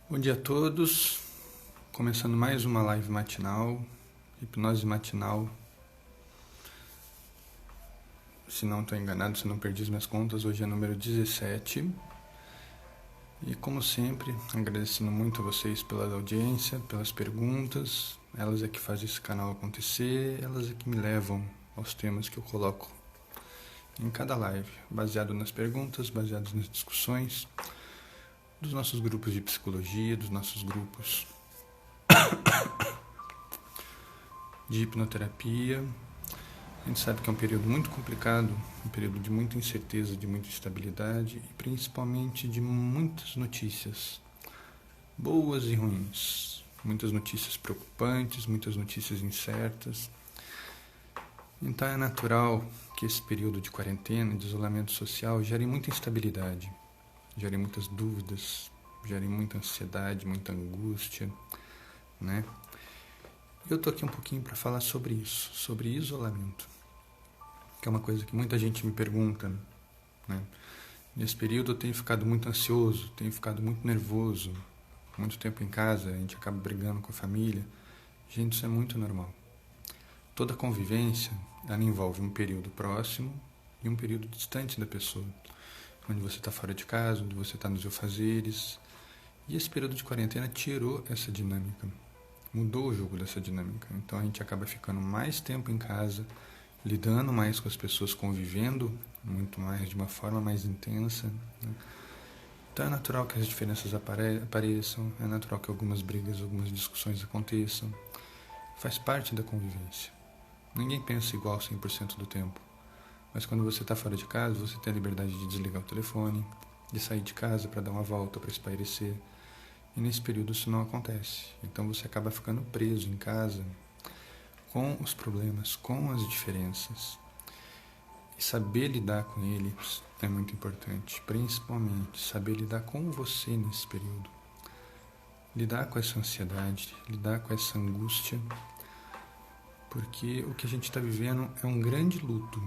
Bom dia a todos, começando mais uma live matinal, hipnose matinal. Se não estou enganado, se não perdi as minhas contas, hoje é número 17. E como sempre, agradecendo muito a vocês pela audiência, pelas perguntas. Elas é que fazem esse canal acontecer, elas é que me levam aos temas que eu coloco em cada live, baseado nas perguntas, baseados nas discussões dos nossos grupos de psicologia, dos nossos grupos de hipnoterapia. A gente sabe que é um período muito complicado, um período de muita incerteza, de muita instabilidade e principalmente de muitas notícias, boas e ruins. Muitas notícias preocupantes, muitas notícias incertas. Então é natural que esse período de quarentena, de isolamento social, gere muita instabilidade, gere muitas dúvidas, gere muita ansiedade, muita angústia, né? Eu tô aqui um pouquinho para falar sobre isso, sobre isolamento, que é uma coisa que muita gente me pergunta, né? Nesse período eu tenho ficado muito ansioso, tenho ficado muito nervoso, muito tempo em casa, a gente acaba brigando com a família. Gente, isso é muito normal. Toda convivência, ela envolve um período próximo e um período distante da pessoa, onde você está fora de casa, onde você está nos afazeres. E esse período de quarentena tirou essa dinâmica, mudou o jogo dessa dinâmica. Então a gente acaba ficando mais tempo em casa, lidando mais com as pessoas, convivendo muito mais, de uma forma mais intensa, né? Então é natural que as diferenças apareçam, é natural que algumas brigas, algumas discussões aconteçam. Faz parte da convivência. Ninguém pensa igual 100% do tempo. Mas quando você está fora de casa, você tem a liberdade de desligar o telefone, de sair de casa para dar uma volta, para espairecer. E nesse período isso não acontece. Então você acaba ficando preso em casa com os problemas, com as diferenças. E saber lidar com eles é muito importante. Principalmente saber lidar com você nesse período. Lidar com essa ansiedade, lidar com essa angústia. Porque o que a gente está vivendo é um grande luto.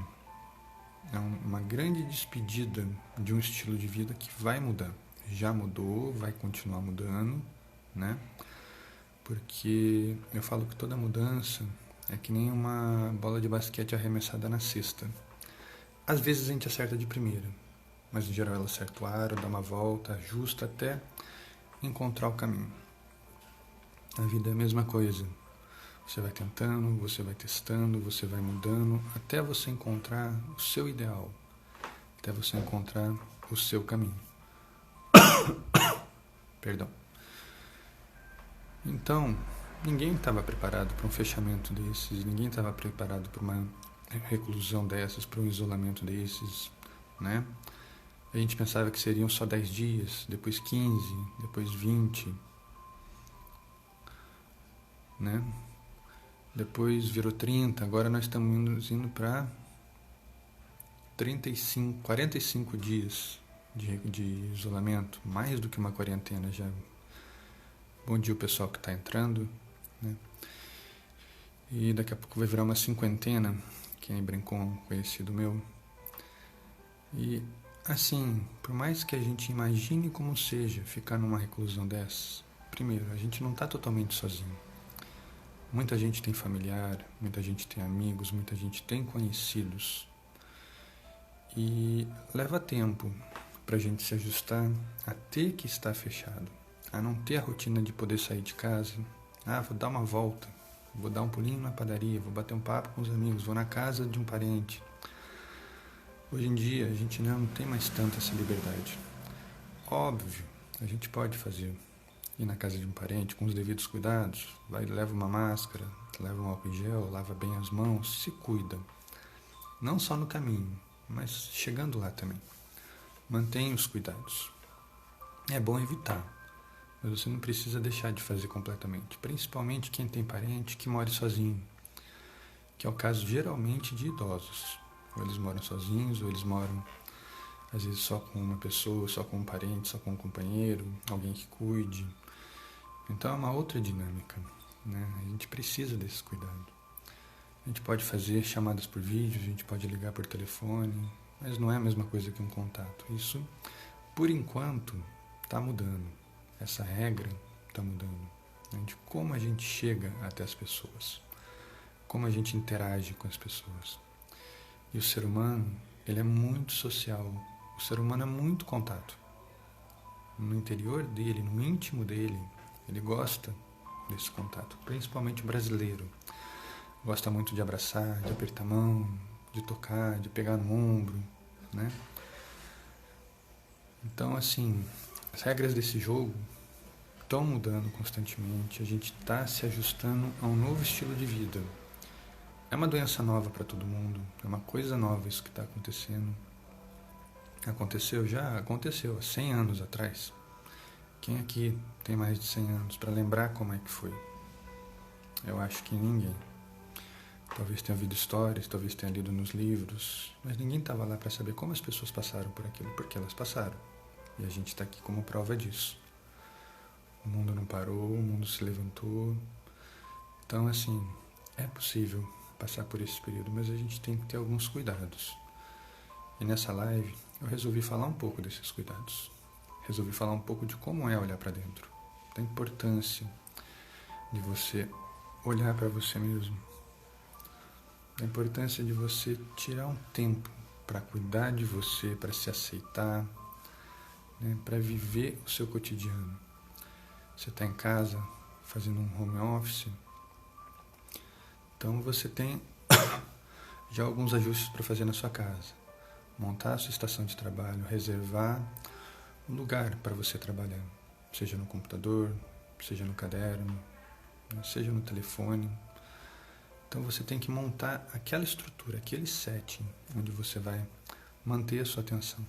É uma grande despedida de um estilo de vida que vai mudar. Já mudou, vai continuar mudando, né? Porque eu falo que toda mudança é que nem uma bola de basquete arremessada na cesta. Às vezes a gente acerta de primeira, mas em geral ela acerta o aro, dá uma volta, ajusta até encontrar o caminho. A vida é a mesma coisa. Você vai tentando, você vai testando, você vai mudando, até você encontrar o seu ideal, até você encontrar o seu caminho. Perdão. Então, ninguém estava preparado para um fechamento desses, ninguém estava preparado para uma reclusão dessas, para um isolamento desses, né? A gente pensava que seriam só 10 dias, depois 15, depois 20, né? Depois virou 30, agora nós estamos indo para 35, 45 dias de isolamento, mais do que uma quarentena já. Bom dia o pessoal que está entrando, né? E daqui a pouco vai virar uma cinquentena, quem brincou, um conhecido meu. E assim, por mais que a gente imagine como seja ficar numa reclusão dessa, primeiro, a gente não está totalmente sozinho. Muita gente tem familiar, muita gente tem amigos, muita gente tem conhecidos. E leva tempo para a gente se ajustar a ter que estar fechado, a não ter a rotina de poder sair de casa. Vou dar uma volta, vou dar um pulinho na padaria, vou bater um papo com os amigos, vou na casa de um parente. Hoje em dia a gente não tem mais tanta essa liberdade. Óbvio, a gente pode fazer, ir na casa de um parente com os devidos cuidados, leva uma máscara, leva um álcool em gel, lava bem as mãos, se cuida. Não só no caminho, mas chegando lá também. Mantenha os cuidados. É bom evitar, mas você não precisa deixar de fazer completamente. Principalmente quem tem parente que mora sozinho, que é o caso geralmente de idosos. Ou eles moram sozinhos, ou eles moram às vezes só com uma pessoa, só com um parente, só com um companheiro, alguém que cuide. Então é uma outra dinâmica, né? A gente precisa desse cuidado. A gente pode fazer chamadas por vídeo, a gente pode ligar por telefone, mas não é a mesma coisa que um contato. Isso, por enquanto, está mudando. essa regra está mudando, né, de como a gente chega até as pessoas, como a gente interage com as pessoas. E o ser humano, ele é muito social, o ser humano é muito contato. No interior dele, no íntimo dele, ele gosta desse contato, principalmente o brasileiro. Gosta muito de abraçar, de apertar a mão, de tocar, de pegar no ombro, né? Então, assim, as regras desse jogo estão mudando constantemente, a gente está se ajustando a um novo estilo de vida. É uma doença nova para todo mundo, é uma coisa nova isso que está acontecendo. Aconteceu já? Aconteceu há 100 anos atrás. Quem aqui tem mais de 100 anos para lembrar como é que foi? Eu acho que ninguém. Talvez tenha ouvido histórias, talvez tenha lido nos livros, mas ninguém estava lá para saber como as pessoas passaram por aquilo, porque elas passaram. E a gente está aqui como prova disso. O mundo não parou, o mundo se levantou. Então, assim, é possível passar por esse período, mas a gente tem que ter alguns cuidados. E nessa live eu resolvi falar um pouco desses cuidados. Resolvi falar um pouco de como é olhar para dentro, da importância de você olhar para você mesmo, da importância de você tirar um tempo para cuidar de você, para se aceitar, né, para viver o seu cotidiano. Você está em casa fazendo um home office, então você tem já alguns ajustes para fazer na sua casa. Montar a sua estação de trabalho, reservar um lugar para você trabalhar, seja no computador, seja no caderno, seja no telefone. Então você tem que montar aquela estrutura, aquele setting onde você vai manter a sua atenção.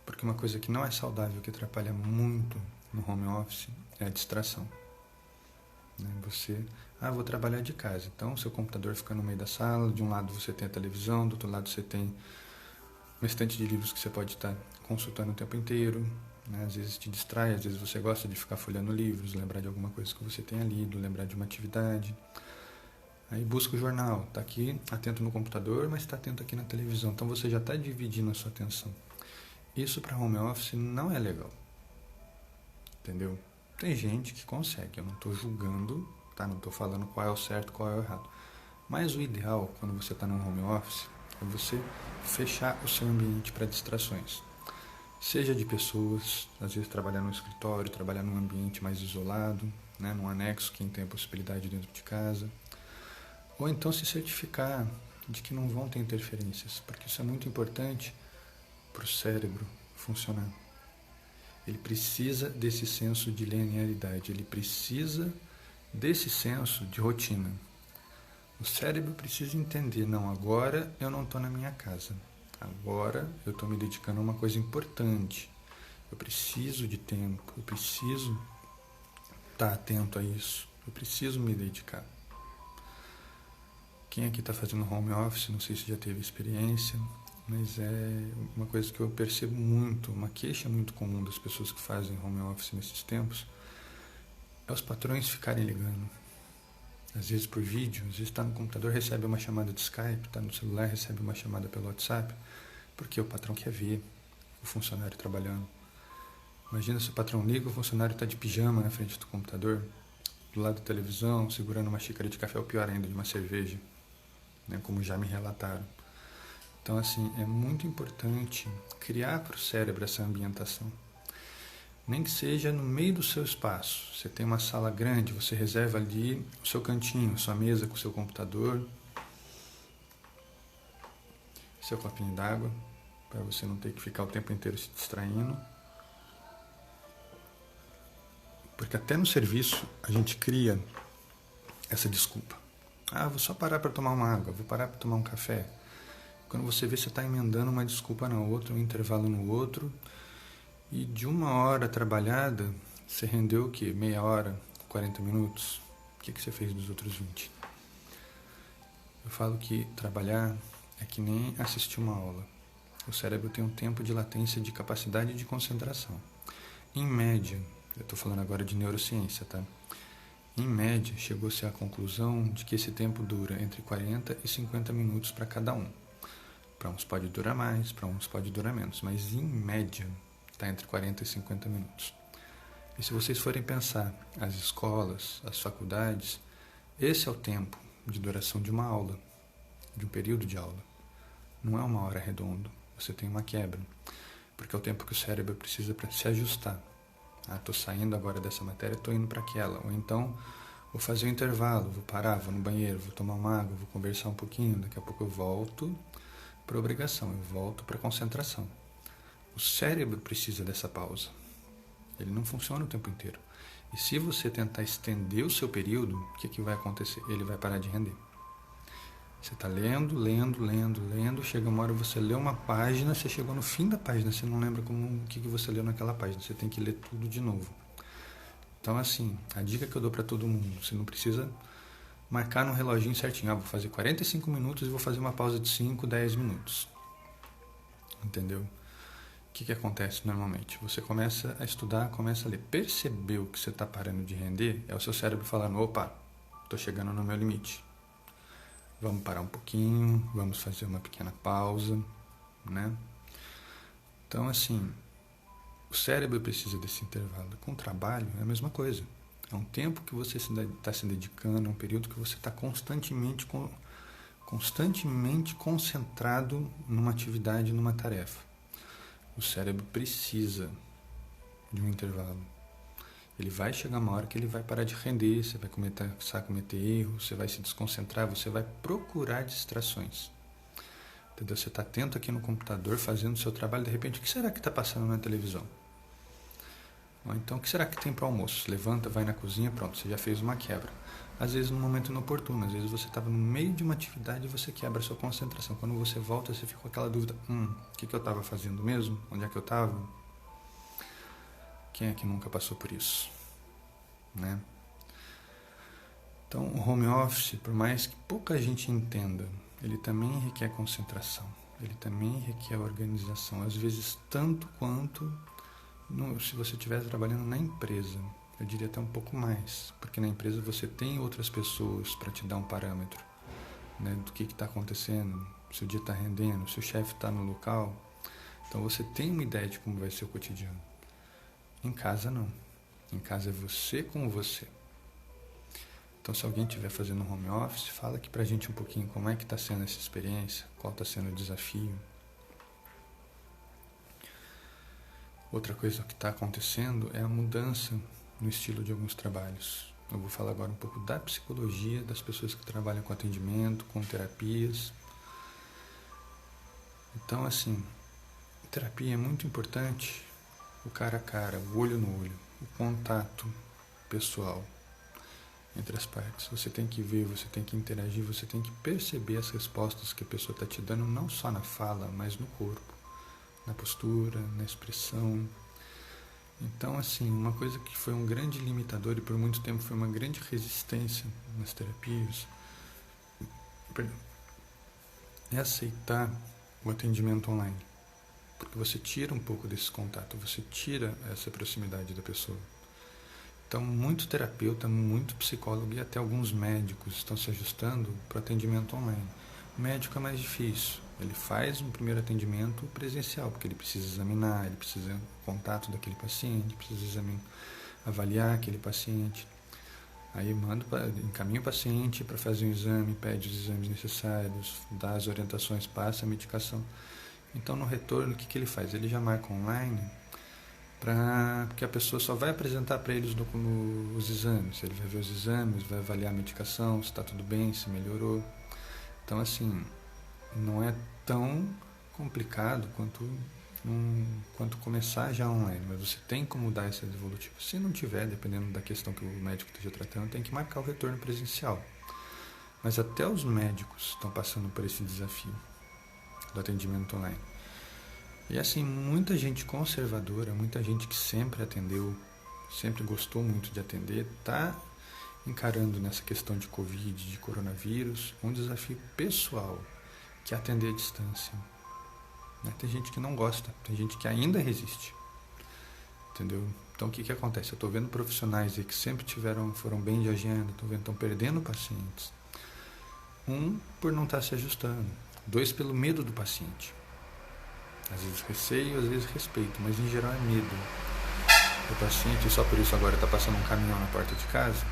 Porque uma coisa que não é saudável, que atrapalha muito no home office, é a distração. Você, vou trabalhar de casa, então seu computador fica no meio da sala, de um lado você tem a televisão, do outro lado você tem uma estante de livros que você pode estar consultando o tempo inteiro, né? Às vezes te distrai, às vezes você gosta de ficar folheando livros, lembrar de alguma coisa que você tenha lido, lembrar de uma atividade. Aí busca o jornal, está aqui atento no computador, mas está atento aqui na televisão. Então você já está dividindo a sua atenção. Isso para home office não é legal. Entendeu? Tem gente que consegue, eu não estou julgando, tá? Não estou falando qual é o certo, qual é o errado. Mas o ideal, quando você está no home office, é você fechar o seu ambiente para distrações. Seja de pessoas, às vezes trabalhar no escritório, trabalhar num ambiente mais isolado, né, num anexo, quem tem a possibilidade dentro de casa. Ou então se certificar de que não vão ter interferências, porque isso é muito importante para o cérebro funcionar. Ele precisa desse senso de linearidade, ele precisa desse senso de rotina. O cérebro precisa entender, não, agora eu não estou na minha casa, agora eu estou me dedicando a uma coisa importante, eu preciso de tempo, eu preciso estar atento a isso, eu preciso me dedicar. Quem aqui está fazendo home office, não sei se já teve experiência, mas é uma coisa que eu percebo muito, uma queixa muito comum das pessoas que fazem home office nesses tempos, é os patrões ficarem ligando. Às vezes por vídeo, às vezes está no computador, recebe uma chamada de Skype, está no celular, recebe uma chamada pelo WhatsApp, porque o patrão quer ver o funcionário trabalhando. Imagina se o patrão liga, o funcionário está de pijama na frente do computador, do lado da televisão, segurando uma xícara de café, ou pior ainda, de uma cerveja, né, como já me relataram. Então, assim, é muito importante criar para o cérebro essa ambientação. Nem que seja no meio do seu espaço. Você tem uma sala grande, você reserva ali o seu cantinho, sua mesa com o seu computador, seu copinho d'água, para você não ter que ficar o tempo inteiro se distraindo. Porque até no serviço a gente cria essa desculpa. Vou só parar para tomar uma água, vou parar para tomar um café. Quando você vê, você está emendando uma desculpa na outra, um intervalo no outro. E de 1 hora trabalhada, você rendeu o quê? Meia hora, 40 minutos? O que você fez dos outros 20? Eu falo que trabalhar é que nem assistir uma aula. O cérebro tem um tempo de latência de capacidade de concentração. Em média, eu estou falando agora de neurociência, tá? Em média, chegou-se à conclusão de que esse tempo dura entre 40 e 50 minutos para cada um. Para uns pode durar mais, para uns pode durar menos, mas em média está entre 40 e 50 minutos. E se vocês forem pensar, as escolas, as faculdades, esse é o tempo de duração de uma aula, de um período de aula. Não é uma hora redonda, você tem uma quebra, porque é o tempo que o cérebro precisa para se ajustar. Estou saindo agora dessa matéria, estou indo para aquela. Ou então, vou fazer um intervalo, vou parar, vou no banheiro, vou tomar uma água, vou conversar um pouquinho, daqui a pouco eu volto para a obrigação, eu volto para a concentração. O cérebro precisa dessa pausa. Ele não funciona o tempo inteiro. E se você tentar estender o seu período, o que vai acontecer? Ele vai parar de render. Você está lendo, chega uma hora você lê uma página, você chegou no fim da página, você não lembra o que você leu naquela página, você tem que ler tudo de novo. Então, assim, a dica que eu dou para todo mundo, você não precisa marcar no reloginho certinho, vou fazer 45 minutos e vou fazer uma pausa de 5, 10 minutos. Entendeu? O que acontece normalmente? Você começa a estudar, começa a ler. Percebeu que você está parando de render? É o seu cérebro falando, opa, estou chegando no meu limite. Vamos parar um pouquinho, vamos fazer uma pequena pausa, né? Então, assim, o cérebro precisa desse intervalo. Com o trabalho é a mesma coisa. É um tempo que você está se dedicando, é um período que você está constantemente concentrado numa atividade, numa tarefa. O cérebro precisa de um intervalo. Ele vai chegar uma hora que ele vai parar de render, você vai começar a cometer erros, você vai se desconcentrar, você vai procurar distrações. Entendeu? Você está atento aqui no computador, fazendo o seu trabalho, de repente, o que será que está passando na televisão? Ou então, o que será que tem para o almoço? Levanta, vai na cozinha, pronto, você já fez uma quebra. Às vezes, num momento inoportuno, às vezes você estava no meio de uma atividade e você quebra a sua concentração. Quando você volta, você fica com aquela dúvida, o que eu estava fazendo mesmo? Onde é que eu estava? Quem é que nunca passou por isso? Né? Então, o home office, por mais que pouca gente entenda, ele também requer concentração, ele também requer organização, às vezes tanto quanto se você estiver trabalhando na empresa. Eu diria até um pouco mais, porque na empresa você tem outras pessoas para te dar um parâmetro, né, do que está acontecendo, se o dia está rendendo, se o chefe está no local. Então você tem uma ideia de como vai ser o cotidiano. Em casa não. Em casa é você com você. Então, se alguém estiver fazendo home office, fala aqui pra gente um pouquinho como é que está sendo essa experiência, qual está sendo o desafio. Outra coisa que está acontecendo é a mudança no estilo de alguns trabalhos. Eu vou falar agora um pouco da psicologia, das pessoas que trabalham com atendimento, com terapias. Então, assim, terapia é muito importante, o cara a cara, o olho no olho, o contato pessoal entre as partes. Você tem que ver, você tem que interagir, você tem que perceber as respostas que a pessoa está te dando, não só na fala, mas no corpo, na postura, na expressão. Então, assim, uma coisa que foi um grande limitador e por muito tempo foi uma grande resistência nas terapias é aceitar o atendimento online. Porque você tira um pouco desse contato, você tira essa proximidade da pessoa. Então, muito terapeuta, muito psicólogo e até alguns médicos estão se ajustando para o atendimento online. O médico é mais difícil. Ele faz um primeiro atendimento presencial, porque ele precisa examinar, ele precisa do contato daquele paciente, precisa avaliar aquele paciente. Aí encaminha o paciente para fazer um exame, pede os exames necessários, dá as orientações, passa a medicação. Então, no retorno, o que ele faz? Ele já marca online, porque a pessoa só vai apresentar para eles os exames. Ele vai ver os exames, vai avaliar a medicação, se está tudo bem, se melhorou. Então, assim, não é tão complicado quanto começar já online, mas você tem como dar essa devolutiva. Se não tiver, dependendo da questão que o médico esteja tratando, tem que marcar o retorno presencial. Mas até os médicos estão passando por esse desafio do atendimento online. E assim, muita gente conservadora, muita gente que sempre atendeu, sempre gostou muito de atender, está encarando nessa questão de Covid, de coronavírus, um desafio pessoal, que é atender à distância. Tem gente que não gosta, tem gente que ainda resiste. Entendeu? Então o que acontece? Eu estou vendo profissionais aí que sempre foram bem de agenda, estou vendo, estão perdendo pacientes. Por não estar se ajustando. 2, pelo medo do paciente. Às vezes receio, às vezes respeito, mas em geral é medo. do paciente e só por isso agora está passando um caminhão na porta de casa.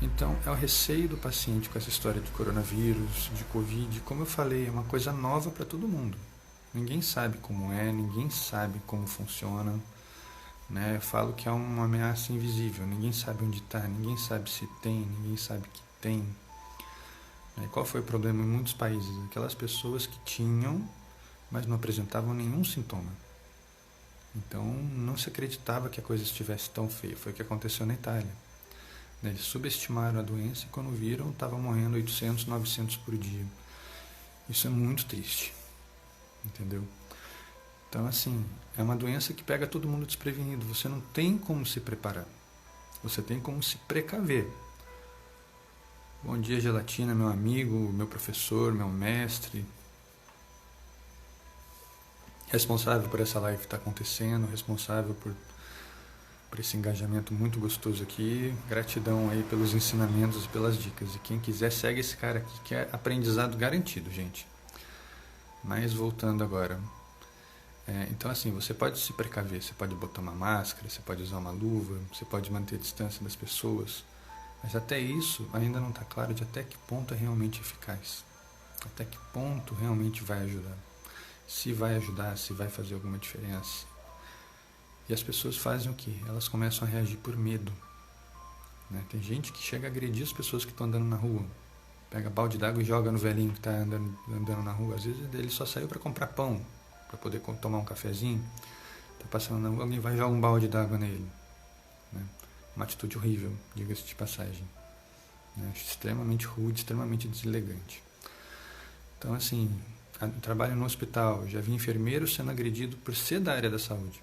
Então, é o receio do paciente com essa história de coronavírus, de Covid. Como eu falei, é uma coisa nova para todo mundo. Ninguém sabe como é, ninguém sabe como funciona. Né? Eu falo que é uma ameaça invisível. Ninguém sabe onde está, ninguém sabe se tem, ninguém sabe que tem. E qual foi o problema em muitos países? Aquelas pessoas que tinham, mas não apresentavam nenhum sintoma. Então, não se acreditava que a coisa estivesse tão feia. Foi o que aconteceu na Itália. Eles subestimaram a doença e quando viram, estavam morrendo 800, 900 por dia. Isso é muito triste, entendeu? Então, assim, é uma doença que pega todo mundo desprevenido. Você não tem como se preparar. Você tem como se precaver. Bom dia, Gelatina, meu amigo, meu professor, meu mestre. Responsável por essa live que está acontecendo, responsável por esse engajamento muito gostoso aqui. Gratidão aí pelos ensinamentos e pelas dicas. E quem quiser, segue esse cara aqui, que é aprendizado garantido, gente. Mas voltando agora. Então, assim, você pode se precaver, você pode botar uma máscara, você pode usar uma luva, você pode manter a distância das pessoas. Mas até isso ainda não está claro de até que ponto é realmente eficaz. Até que ponto realmente vai ajudar. Se vai ajudar, se vai fazer alguma diferença. E as pessoas fazem o quê? Elas começam a reagir por medo. Né? Tem gente que chega a agredir as pessoas que estão andando na rua. Pega balde d'água e joga no velhinho que está andando na rua. Às vezes ele só saiu para comprar pão, para poder tomar um cafezinho. Está passando na rua, alguém vai jogar um balde d'água nele. Né? Uma atitude horrível, diga-se de passagem. Né? Extremamente rude, extremamente deselegante. Então, assim, trabalho no hospital, já vi enfermeiro sendo agredido por ser da área da saúde.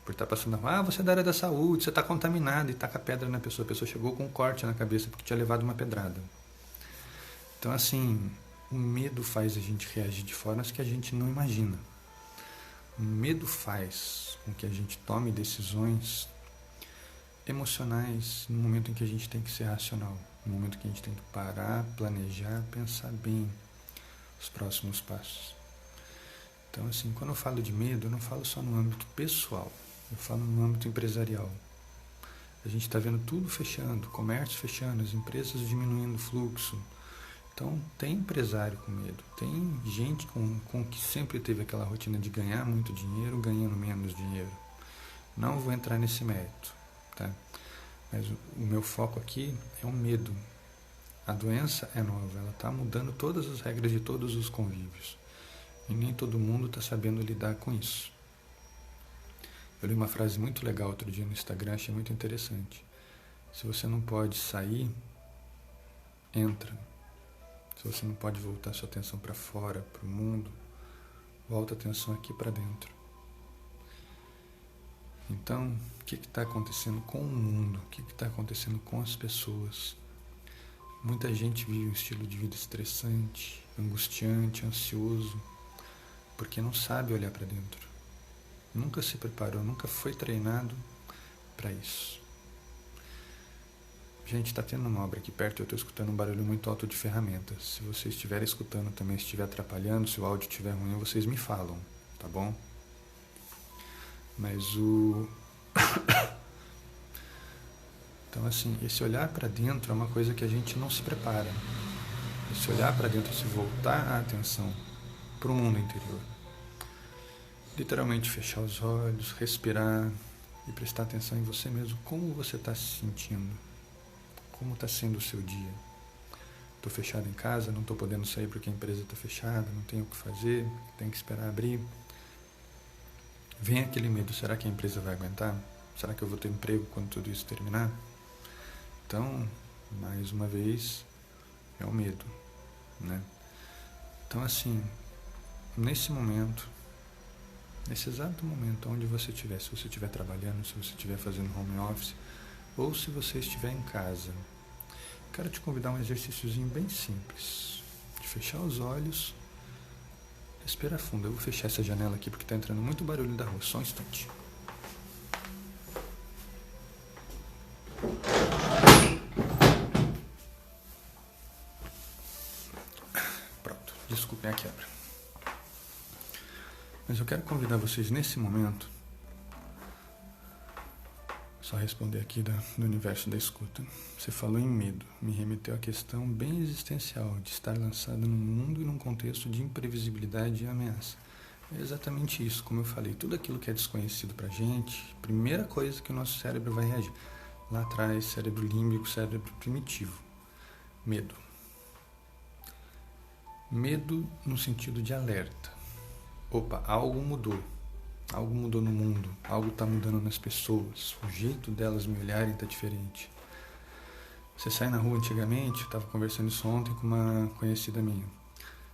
Por estar passando na rua, você é da área da saúde, você está contaminado, e taca pedra na pessoa. A pessoa chegou com um corte na cabeça porque tinha levado uma pedrada. Então, assim, o medo faz a gente reagir de formas que a gente não imagina. O medo faz com que a gente tome decisões emocionais no momento em que a gente tem que ser racional. No momento que a gente tem que parar, planejar, pensar bem os próximos passos. Então, assim, quando eu falo de medo, eu não falo só no âmbito pessoal. Eu falo no âmbito empresarial. A gente está vendo tudo fechando, comércio fechando, as empresas diminuindo o fluxo. Então, tem empresário com medo. Tem gente com que sempre teve aquela rotina de ganhar muito dinheiro, ganhando menos dinheiro. Não vou entrar nesse mérito, tá? Mas o meu foco aqui é o medo. A doença é nova, ela está mudando todas as regras de todos os convívios. E nem todo mundo está sabendo lidar com isso. Eu li uma frase muito legal outro dia no Instagram, achei muito interessante. Se você não pode sair, entra. Se você não pode voltar sua atenção para fora, para o mundo, volta a atenção aqui para dentro. Então, o que está acontecendo com o mundo? O que está acontecendo com as pessoas? Muita gente vive um estilo de vida estressante, angustiante, ansioso, porque não sabe olhar para dentro. Nunca se preparou, nunca foi treinado para isso. Gente, está tendo uma obra aqui perto e eu estou escutando um barulho muito alto de ferramentas. Se vocês estiverem escutando também, se estiver atrapalhando, se o áudio estiver ruim, vocês me falam, tá bom? Mas Então, assim, esse olhar para dentro é uma coisa que a gente não se prepara. Esse olhar para dentro, se voltar a atenção para o mundo interior. Literalmente fechar os olhos, respirar e prestar atenção em você mesmo. Como você está se sentindo? Como está sendo o seu dia? Estou fechado em casa, não estou podendo sair porque a empresa está fechada, não tenho o que fazer, tenho que esperar abrir. Vem aquele medo, será que a empresa vai aguentar? Será que eu vou ter emprego quando tudo isso terminar? Então, mais uma vez, é o medo, né? Então, assim, nesse momento, nesse exato momento, onde você estiver, se você estiver trabalhando, se você estiver fazendo home office, ou se você estiver em casa, quero te convidar a um exercíciozinho bem simples, de fechar os olhos, respirar fundo. Eu vou fechar essa janela aqui porque está entrando muito barulho da rua, só um instante. Pronto, desculpem a quebra. Mas eu quero convidar vocês nesse momento Só responder aqui do universo da escuta. Você falou em medo, me remeteu à questão bem existencial de estar lançado num mundo e num contexto de imprevisibilidade e ameaça. É exatamente isso, como eu falei, tudo aquilo que é desconhecido pra gente, primeira coisa que o nosso cérebro vai reagir. Lá atrás, cérebro límbico, cérebro primitivo. Medo. Medo no sentido de alerta. Opa, algo mudou. Algo mudou no mundo, algo está mudando nas pessoas, o jeito delas me olharem está diferente. Você sai na rua antigamente, eu estava conversando isso ontem com uma conhecida minha.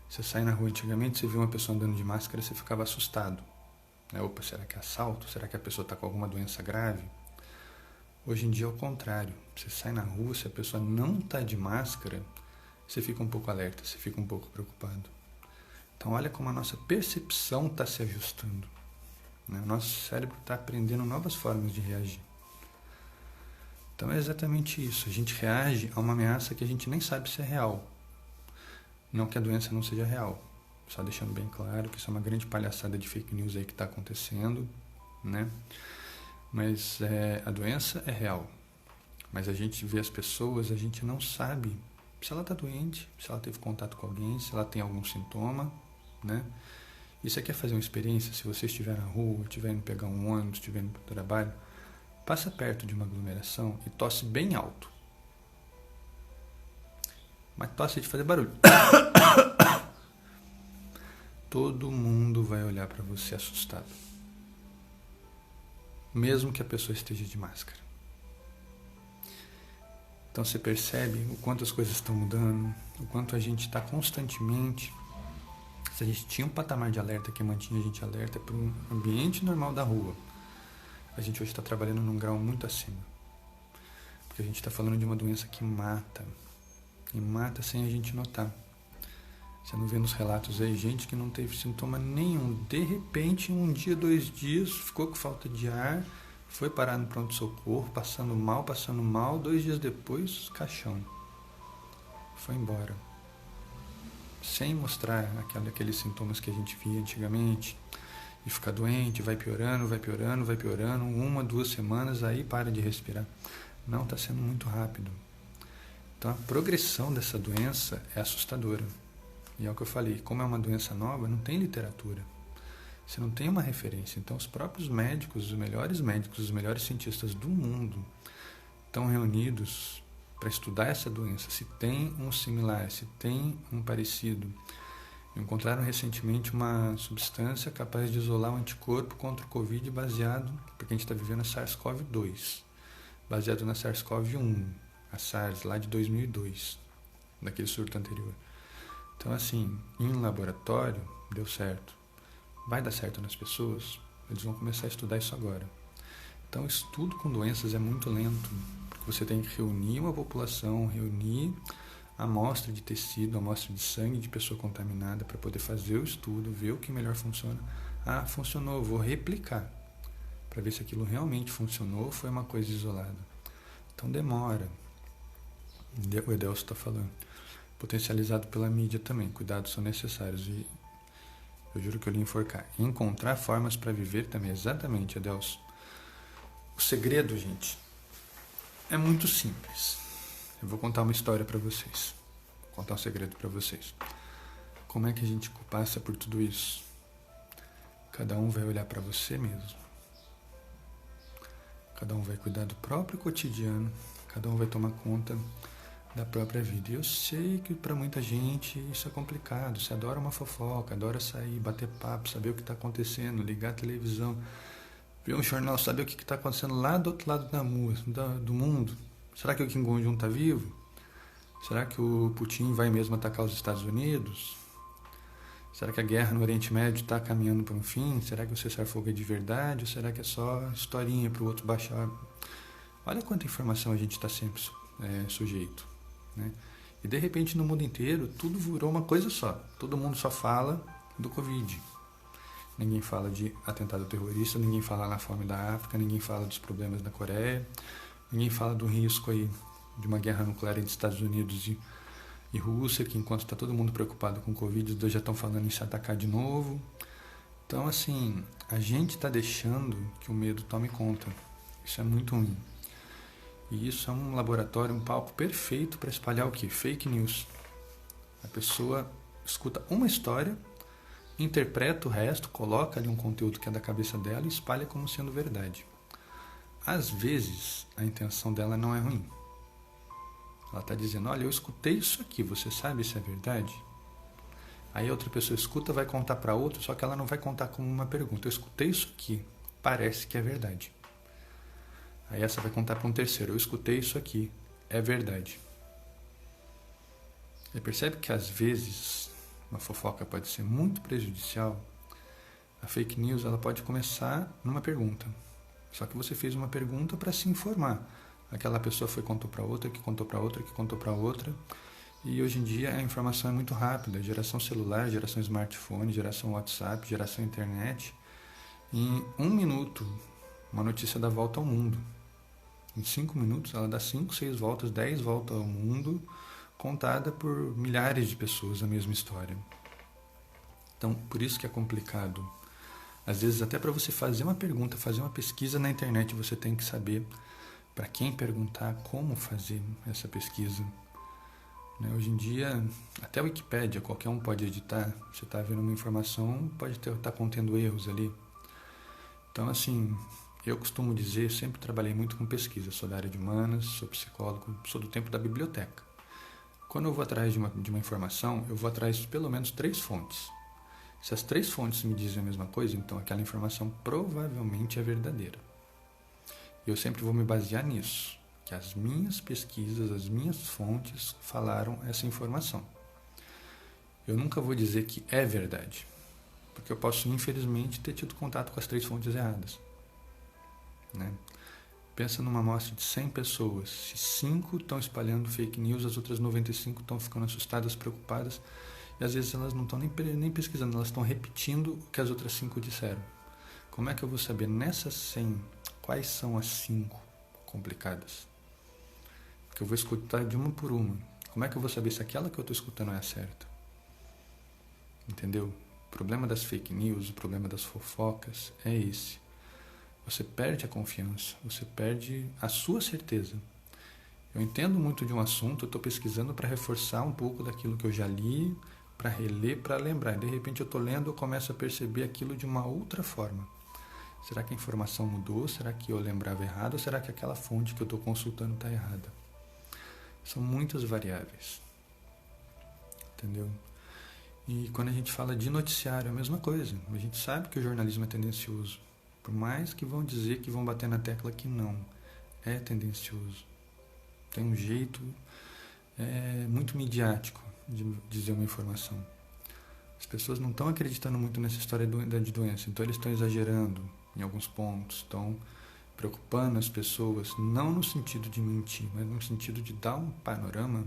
Você sai na rua antigamente, você vê uma pessoa andando de máscara, você ficava assustado. Opa, será que é assalto? Será que a pessoa está com alguma doença grave? Hoje em dia é o contrário. Você sai na rua, se a pessoa não está de máscara, você fica um pouco alerta, você fica um pouco preocupado. Então olha como a nossa percepção está se ajustando. O nosso cérebro está aprendendo novas formas de reagir. Então é exatamente isso. A gente reage a uma ameaça que a gente nem sabe se é real. Não que a doença não seja real. Só deixando bem claro que isso é uma grande palhaçada de fake news aí que está acontecendo, né? Mas a doença é real. Mas a gente vê as pessoas, a gente não sabe se ela está doente, se ela teve contato com alguém, se ela tem algum sintoma, né? E você quer fazer uma experiência? Se você estiver na rua, estiver indo pegar um ônibus, estiver indo para o trabalho, passa perto de uma aglomeração e tosse bem alto. Mas tosse de fazer barulho. Todo mundo vai olhar para você assustado. Mesmo que a pessoa esteja de máscara. Então você percebe o quanto as coisas estão mudando, o quanto a gente está constantemente... Se a gente tinha um patamar de alerta que mantinha a gente alerta para um ambiente normal da rua, a gente hoje está trabalhando num grau muito acima. Porque a gente está falando de uma doença que mata. E mata sem a gente notar. Você não vê nos relatos aí gente que não teve sintoma nenhum. De repente, um dia, 2 dias, ficou com falta de ar, foi parar no pronto-socorro, passando mal, 2 dias depois, caixão. Foi embora. Sem mostrar aqueles sintomas que a gente via antigamente, e ficar doente, vai piorando, 1, 2 semanas, aí para de respirar. Não, está sendo muito rápido. Então a progressão dessa doença é assustadora. E é o que eu falei, como é uma doença nova, não tem literatura. Você não tem uma referência. Então os próprios médicos, os melhores cientistas do mundo estão reunidos para estudar essa doença, se tem um similar, se tem um parecido. Encontraram recentemente uma substância capaz de isolar o anticorpo contra o Covid baseado, porque a gente está vivendo a SARS-CoV-2, baseado na SARS-CoV-1, a SARS lá de 2002, daquele surto anterior. Então assim, em laboratório, deu certo. Vai dar certo nas pessoas? Eles vão começar a estudar isso agora. Então o estudo com doenças é muito lento. Você tem que reunir uma população, reunir amostra de tecido, amostra de sangue de pessoa contaminada para poder fazer o estudo, ver o que melhor funciona. Ah, funcionou, vou replicar para ver se aquilo realmente funcionou ou foi uma coisa isolada. Então demora. O Edelso está falando. Potencializado pela mídia também. Cuidados são necessários. E eu juro que eu lhe enforcar. Encontrar formas para viver também. Exatamente, Edelso. O segredo, gente, é muito simples. Eu vou contar uma história para vocês. Vou contar um segredo para vocês. Como é que a gente passa por tudo isso? Cada um vai olhar para você mesmo. Cada um vai cuidar do próprio cotidiano. Cada um vai tomar conta da própria vida. E eu sei que para muita gente isso é complicado. Você adora uma fofoca, adora sair, bater papo, saber o que está acontecendo, ligar a televisão, ver um jornal, saber o que está acontecendo lá do outro lado do mundo. Será que o Kim Jong-un está vivo? Será que o Putin vai mesmo atacar os Estados Unidos? Será que a guerra no Oriente Médio está caminhando para um fim? Será que o cessar-fogo é de verdade? Ou será que é só historinha para o outro baixar? Olha quanta informação a gente está sempre sujeito, né? E de repente no mundo inteiro tudo virou uma coisa só. Todo mundo só fala do Covid. Ninguém fala de atentado terrorista, ninguém fala na fome da África, ninguém fala dos problemas da Coreia, ninguém fala do risco aí de uma guerra nuclear entre Estados Unidos e Rússia, que enquanto está todo mundo preocupado com o Covid, os dois já estão falando em se atacar de novo. Então, assim, a gente está deixando que o medo tome conta. Isso é muito ruim. E isso é um laboratório, um palco perfeito para espalhar o quê? Fake news. A pessoa escuta uma história, interpreta o resto, coloca ali um conteúdo que é da cabeça dela e espalha como sendo verdade. Às vezes, a intenção dela não é ruim. Ela está dizendo, olha, eu escutei isso aqui, você sabe se é verdade? Aí outra pessoa escuta, vai contar para outra, só que ela não vai contar como uma pergunta. Eu escutei isso aqui, parece que é verdade. Aí essa vai contar para um terceiro, eu escutei isso aqui, é verdade. Você percebe que às vezes uma fofoca pode ser muito prejudicial? A fake news ela pode começar numa pergunta. Só que você fez uma pergunta para se informar. Aquela pessoa contou para outra, que contou para outra, que contou para outra. E hoje em dia a informação é muito rápida. Geração celular, geração smartphone, geração WhatsApp, geração internet. Em 1 minuto, uma notícia dá volta ao mundo. Em 5 minutos, ela dá 5, 6 voltas, 10 voltas ao mundo, contada por milhares de pessoas a mesma história. Então, por isso que é complicado. Às vezes, até para você fazer uma pergunta, fazer uma pesquisa na internet, você tem que saber para quem perguntar, como fazer essa pesquisa. Hoje em dia, até a Wikipédia, qualquer um pode editar. Você está vendo uma informação, pode estar contendo erros ali. Então, assim, eu costumo dizer, sempre trabalhei muito com pesquisa. Sou da área de humanas, sou psicólogo, sou do tempo da biblioteca. Quando eu vou atrás de uma informação, eu vou atrás de pelo menos 3 fontes. Se as 3 fontes me dizem a mesma coisa, então aquela informação provavelmente é verdadeira. Eu sempre vou me basear nisso, que as minhas pesquisas, as minhas fontes falaram essa informação. Eu nunca vou dizer que é verdade, porque eu posso, infelizmente, ter tido contato com as 3 fontes erradas. Pensa numa amostra de 100 pessoas. Se 5 estão espalhando fake news, as outras 95 estão ficando assustadas, preocupadas, e às vezes elas não estão nem pesquisando, elas estão repetindo o que as outras 5 disseram. Como é que eu vou saber nessas 100 quais são as 5 complicadas? Porque eu vou escutar de uma por uma. Como é que eu vou saber se aquela que eu estou escutando é a certa? Entendeu? O problema das fake news, o problema das fofocas é esse. Você perde a confiança, você perde a sua certeza. Eu entendo muito de um assunto, eu estou pesquisando para reforçar um pouco daquilo que eu já li, para reler, para lembrar. De repente eu estou lendo, eu começo a perceber aquilo de uma outra forma. Será que a informação mudou? Será que eu lembrava errado? Ou será que aquela fonte que eu estou consultando está errada? São muitas variáveis. Entendeu? E quando a gente fala de noticiário, é a mesma coisa. A gente sabe que o jornalismo é tendencioso. Por mais que vão dizer que vão bater na tecla que não. É tendencioso. Tem um jeito muito midiático de dizer uma informação. As pessoas não estão acreditando muito nessa história de doença, então eles estão exagerando em alguns pontos, estão preocupando as pessoas, não no sentido de mentir, mas no sentido de dar um panorama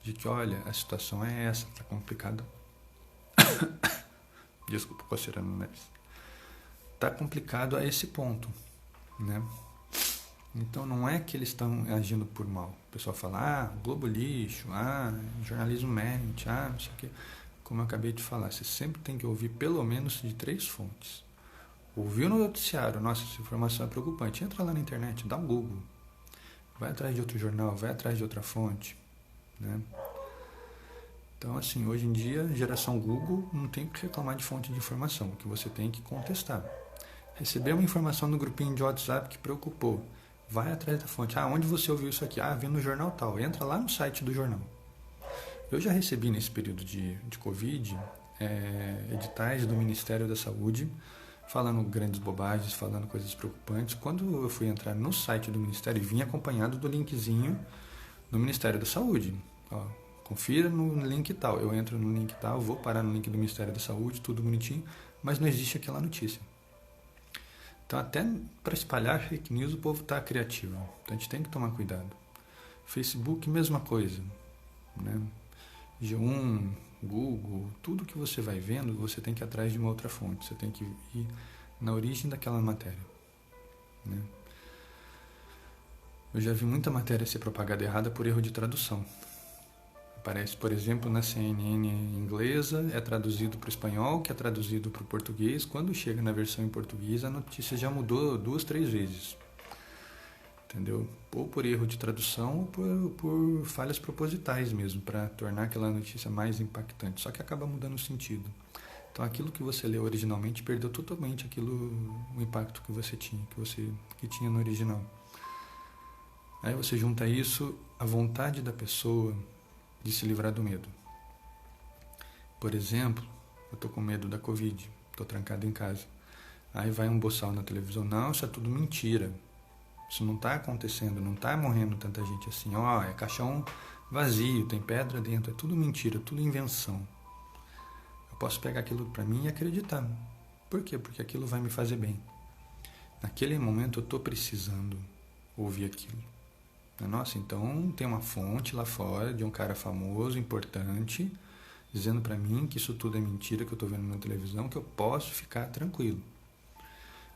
de que, olha, a situação é essa, está complicada. Desculpa, coceira no nariz. Está complicado a esse ponto, né? Então não é que eles estão agindo por mal. O pessoal fala, Globo lixo, jornalismo mente, não sei o quê. Como eu acabei de falar, você sempre tem que ouvir pelo menos de 3 fontes. Ouviu no noticiário, nossa, essa informação é preocupante. Entra lá na internet, dá um Google. Vai atrás de outro jornal, vai atrás de outra fonte, né? Então, assim, hoje em dia, geração Google não tem que reclamar de fonte de informação, que você tem que contestar. Recebeu uma informação no grupinho de WhatsApp que preocupou. Vai atrás da fonte. Onde você ouviu isso aqui? Vi no jornal tal. Entra lá no site do jornal. Eu já recebi nesse período de Covid editais do Ministério da Saúde falando grandes bobagens, falando coisas preocupantes. Quando eu fui entrar no site do Ministério, vim acompanhado do linkzinho do Ministério da Saúde. Confira no link tal. Eu entro no link tal, vou parar no link do Ministério da Saúde, tudo bonitinho, mas não existe aquela notícia. Então, até para espalhar fake news, o povo está criativo. Então, a gente tem que tomar cuidado. Facebook, mesma coisa, né? G1, Google, tudo que você vai vendo, você tem que ir atrás de uma outra fonte. Você tem que ir na origem daquela matéria, né? Eu já vi muita matéria ser propagada errada por erro de tradução. Aparece, por exemplo, na CNN inglesa, é traduzido para o espanhol, que é traduzido para o português. Quando chega na versão em português, a notícia já mudou 2, 3 vezes. entendeu? Ou por erro de tradução ou por falhas propositais mesmo, para tornar aquela notícia mais impactante, só que acaba mudando o sentido. Então aquilo que você leu originalmente perdeu totalmente o impacto que você tinha, que tinha no original. Aí você junta isso à vontade da pessoa de se livrar do medo. Por exemplo, eu tô com medo da Covid, tô trancado em casa. Aí vai um boçal na televisão, não, isso é tudo mentira. Isso não está acontecendo, não está morrendo tanta gente assim. Ó, é caixão vazio, tem pedra dentro, é tudo mentira, tudo invenção. Eu posso pegar aquilo para mim e acreditar. Por quê? Porque aquilo vai me fazer bem. Naquele momento eu estou precisando ouvir aquilo. Nossa, então tem uma fonte lá fora de um cara famoso, importante, dizendo para mim que isso tudo é mentira que eu estou vendo na televisão, que eu posso ficar tranquilo.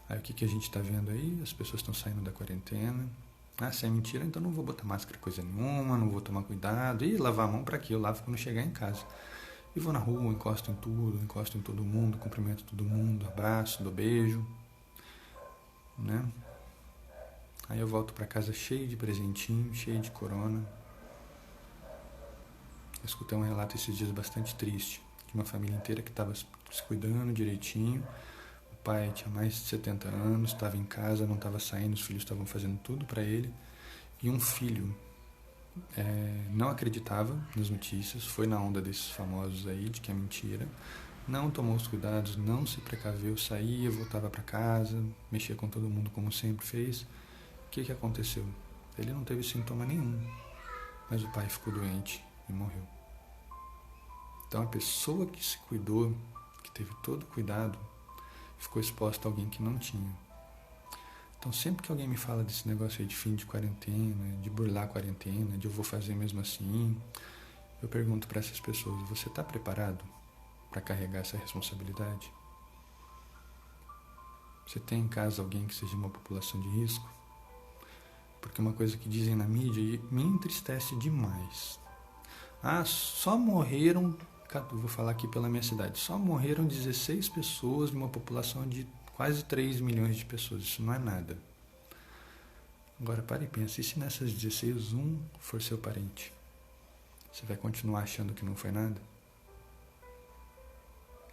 Aí o que a gente está vendo aí? As pessoas estão saindo da quarentena. Ah, se é mentira, então não vou botar máscara coisa nenhuma, não vou tomar cuidado. E lavar a mão para quê? Eu lavo quando chegar em casa. E vou na rua, encosto em tudo, encosto em todo mundo, cumprimento todo mundo, abraço, dou beijo, né? Aí eu volto para casa cheio de presentinho, cheio de corona. Eu escutei um relato esses dias bastante triste, de uma família inteira que estava se cuidando direitinho. O pai tinha mais de 70 anos, estava em casa, não estava saindo, os filhos estavam fazendo tudo para ele. E um filho não acreditava nas notícias, foi na onda desses famosos aí, de que é mentira. Não tomou os cuidados, não se precaveu, saía, voltava para casa, mexia com todo mundo como sempre fez. O que aconteceu? Ele não teve sintoma nenhum, mas o pai ficou doente e morreu. Então a pessoa que se cuidou, que teve todo cuidado, ficou exposta a alguém que não tinha. Então sempre que alguém me fala desse negócio aí de fim de quarentena, de burlar a quarentena, de eu vou fazer mesmo assim, eu pergunto para essas pessoas, você está preparado para carregar essa responsabilidade? Você tem em casa alguém que seja uma população de risco? Porque uma coisa que dizem na mídia e me entristece demais. Ah, só morreram, vou falar aqui pela minha cidade, só morreram 16 pessoas de uma população de quase 3 milhões de pessoas. Isso não é nada. Agora pare e pense, e se nessas 16 um for seu parente? Você vai continuar achando que não foi nada?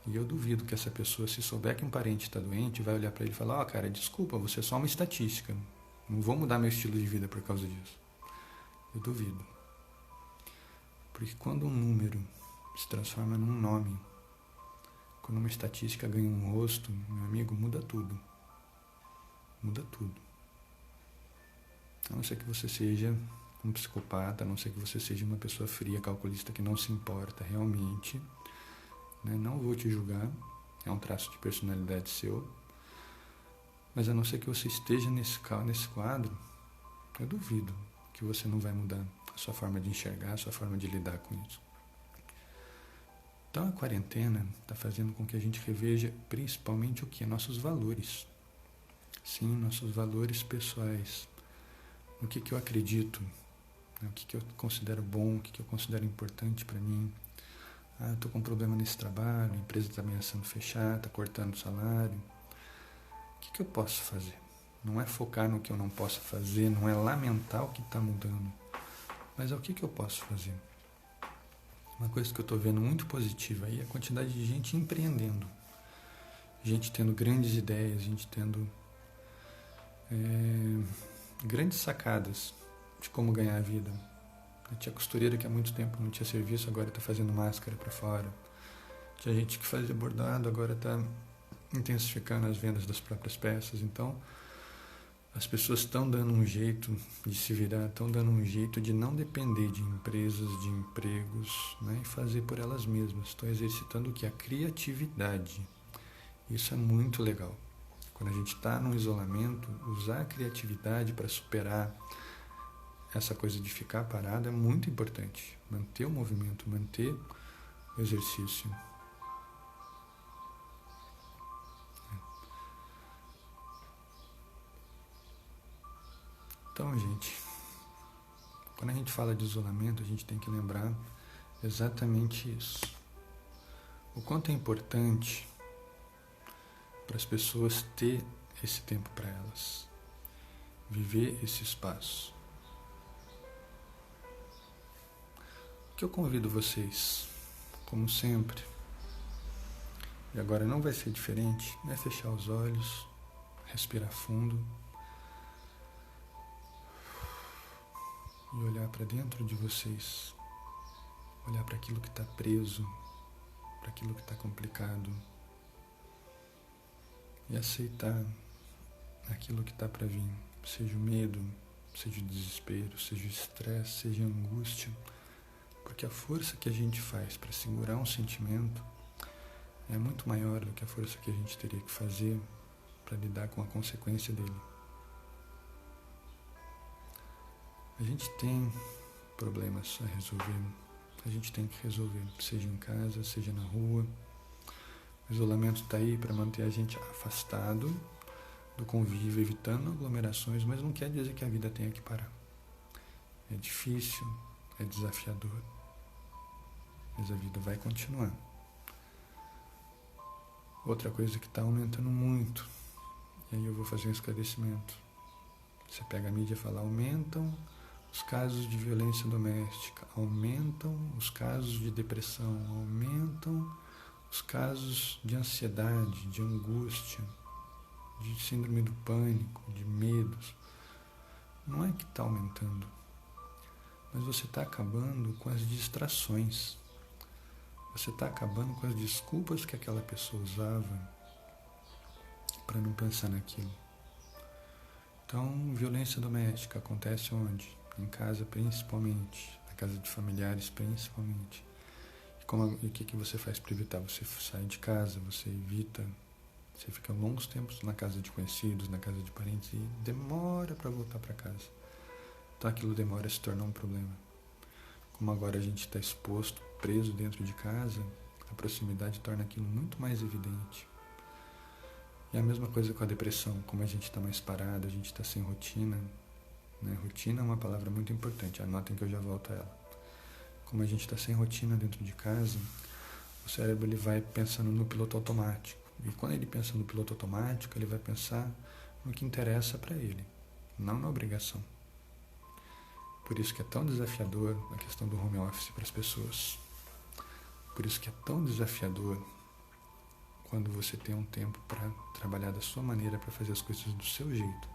E eu duvido que essa pessoa, se souber que um parente está doente, vai olhar para ele e falar, cara, desculpa, você é só uma estatística. Não vou mudar meu estilo de vida por causa disso. Eu duvido. Porque quando um número se transforma num nome, quando uma estatística ganha um rosto, meu amigo, muda tudo. Muda tudo. A não ser que você seja um psicopata, a não ser que você seja uma pessoa fria, calculista, que não se importa realmente, né? Não vou te julgar, é um traço de personalidade seu, mas a não ser que você esteja nesse quadro, eu duvido que você não vai mudar a sua forma de enxergar, a sua forma de lidar com isso. Então a quarentena está fazendo com que a gente reveja principalmente o que? Nossos valores. Sim, nossos valores pessoais. O que eu acredito, né? O que eu considero bom, o que eu considero importante para mim. Ah, eu estou com um problema nesse trabalho, a empresa está ameaçando fechar, está cortando o salário. O que eu posso fazer? Não é focar no que eu não posso fazer, não é lamentar o que está mudando, mas é o que eu posso fazer. Uma coisa que eu estou vendo muito positiva aí é a quantidade de gente empreendendo, gente tendo grandes ideias, gente tendo grandes sacadas de como ganhar a vida. Tinha costureira que há muito tempo não tinha serviço, agora está fazendo máscara para fora. Tinha gente que fazia bordado, agora está intensificando as vendas das próprias peças. Então as pessoas estão dando um jeito de se virar, estão dando um jeito de não depender de empresas, de empregos, né, e fazer por elas mesmas. Estão exercitando o que? A criatividade. Isso é muito legal. Quando a gente está no isolamento, usar a criatividade para superar essa coisa de ficar parado é muito importante. Manter o movimento, manter o exercício. Então, gente, quando a gente fala de isolamento, a gente tem que lembrar exatamente isso. O quanto é importante para as pessoas ter esse tempo para elas. viver esse espaço. O que eu convido vocês, como sempre, e agora não vai ser diferente, é fechar os olhos, respirar fundo e olhar para dentro de vocês, olhar para aquilo que está preso, para aquilo que está complicado e aceitar aquilo que está para vir, seja o medo, seja o desespero, seja o estresse, seja a angústia, porque a força que a gente faz para segurar um sentimento é muito maior do que a força que a gente teria que fazer para lidar com a consequência dele. A gente tem problemas a resolver, a gente tem que resolver, seja em casa, seja na rua. O isolamento está aí para manter a gente afastado do convívio, evitando aglomerações, mas não quer dizer que a vida tenha que parar. É difícil, é desafiador, mas a vida vai continuar. Outra coisa que está aumentando muito, e aí eu vou fazer um esclarecimento. Você pega a mídia e fala, aumentam os casos de violência doméstica, aumentam os casos de depressão, aumentam os casos de ansiedade, de angústia, de síndrome do pânico, de medos. Não é que está aumentando, mas você está acabando com as distrações. Você está acabando com as desculpas que aquela pessoa usava para não pensar naquilo. Então, violência doméstica acontece onde? Em casa principalmente, na casa de familiares principalmente. E o que você faz para evitar? Você sai de casa, você evita, você fica longos tempos na casa de conhecidos, na casa de parentes e demora para voltar para casa. Então aquilo demora a se tornar um problema. Como agora a gente está exposto, preso dentro de casa, a proximidade torna aquilo muito mais evidente. E a mesma coisa com a depressão, como a gente está mais parado, a gente está sem rotina, né? Rotina é uma palavra muito importante, anotem que eu já volto a ela. Como a gente está sem rotina dentro de casa, o cérebro ele vai pensando no piloto automático. E quando ele pensa no piloto automático, ele vai pensar no que interessa para ele, não na obrigação. Por isso que é tão desafiador a questão do home office para as pessoas. Por isso que é tão desafiador quando você tem um tempo para trabalhar da sua maneira, para fazer as coisas do seu jeito.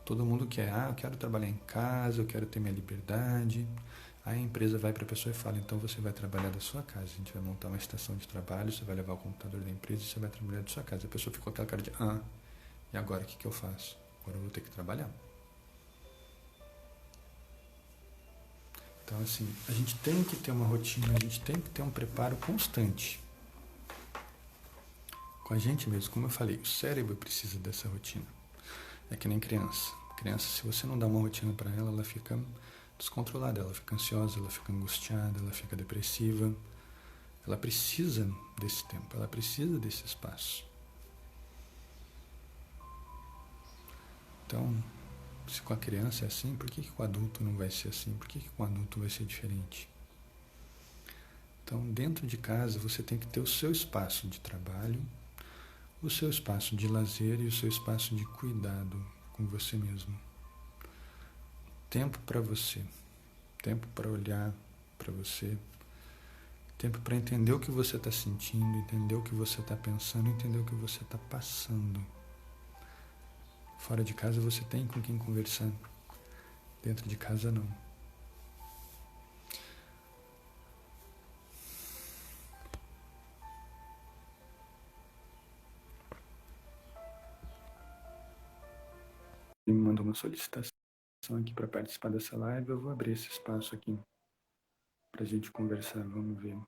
Todo mundo quer, eu quero trabalhar em casa, eu quero ter minha liberdade. Aí a empresa vai para a pessoa e fala, então você vai trabalhar da sua casa, a gente vai montar uma estação de trabalho, você vai levar o computador da empresa e você vai trabalhar da sua casa. A pessoa ficou com aquela cara de, e agora o que eu faço? Agora eu vou ter que trabalhar. Então assim, a gente tem que ter uma rotina, a gente tem que ter um preparo constante. Com a gente mesmo, como eu falei, o cérebro precisa dessa rotina. É que nem criança. Criança, se você não dá uma rotina para ela, ela fica descontrolada, ela fica ansiosa, ela fica angustiada, ela fica depressiva. Ela precisa desse tempo, ela precisa desse espaço. Então, se com a criança é assim, por que com o adulto não vai ser assim? Por que com o adulto vai ser diferente? Então, dentro de casa, você tem que ter o seu espaço de trabalho, o seu espaço de lazer e o seu espaço de cuidado com você mesmo. Tempo para você, tempo para olhar para você, tempo para entender o que você está sentindo, entender o que você está pensando, entender o que você está passando. Fora de casa você tem com quem conversar, dentro de casa não. Ele me mandou uma solicitação aqui para participar dessa live, eu vou abrir esse espaço aqui para a gente conversar, vamos ver.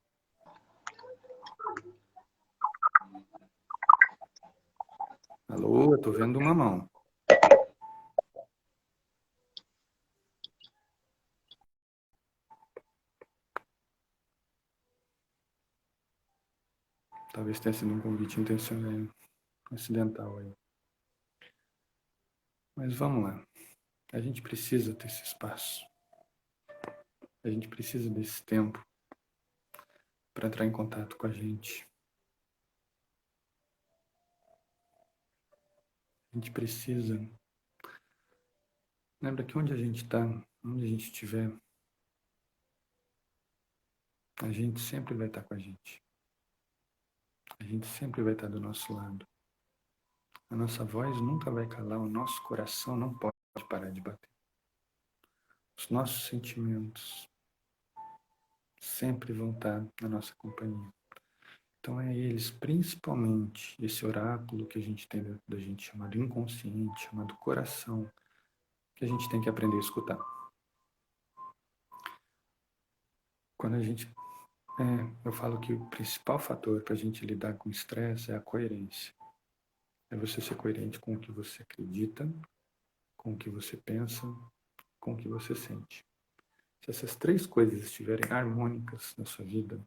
Alô, eu tô vendo uma mão. Talvez tenha sido um convite intencional, acidental aí. Mas vamos lá. A gente precisa ter esse espaço. A gente precisa desse tempo para entrar em contato com a gente. A gente precisa Lembra que onde a gente está, onde a gente estiver, a gente sempre vai estar com a gente. A gente sempre vai estar do nosso lado. A nossa voz nunca vai calar, o nosso coração não pode parar de bater. Os nossos sentimentos sempre vão estar na nossa companhia. Então é eles, principalmente esse oráculo que a gente tem dentro da gente, chamado inconsciente, chamado coração, que a gente tem que aprender a escutar. Quando a gente... eu falo que o principal fator para a gente lidar com o estresse é a coerência. É você ser coerente com o que você acredita, com o que você pensa, com o que você sente. Se essas três coisas estiverem harmônicas na sua vida,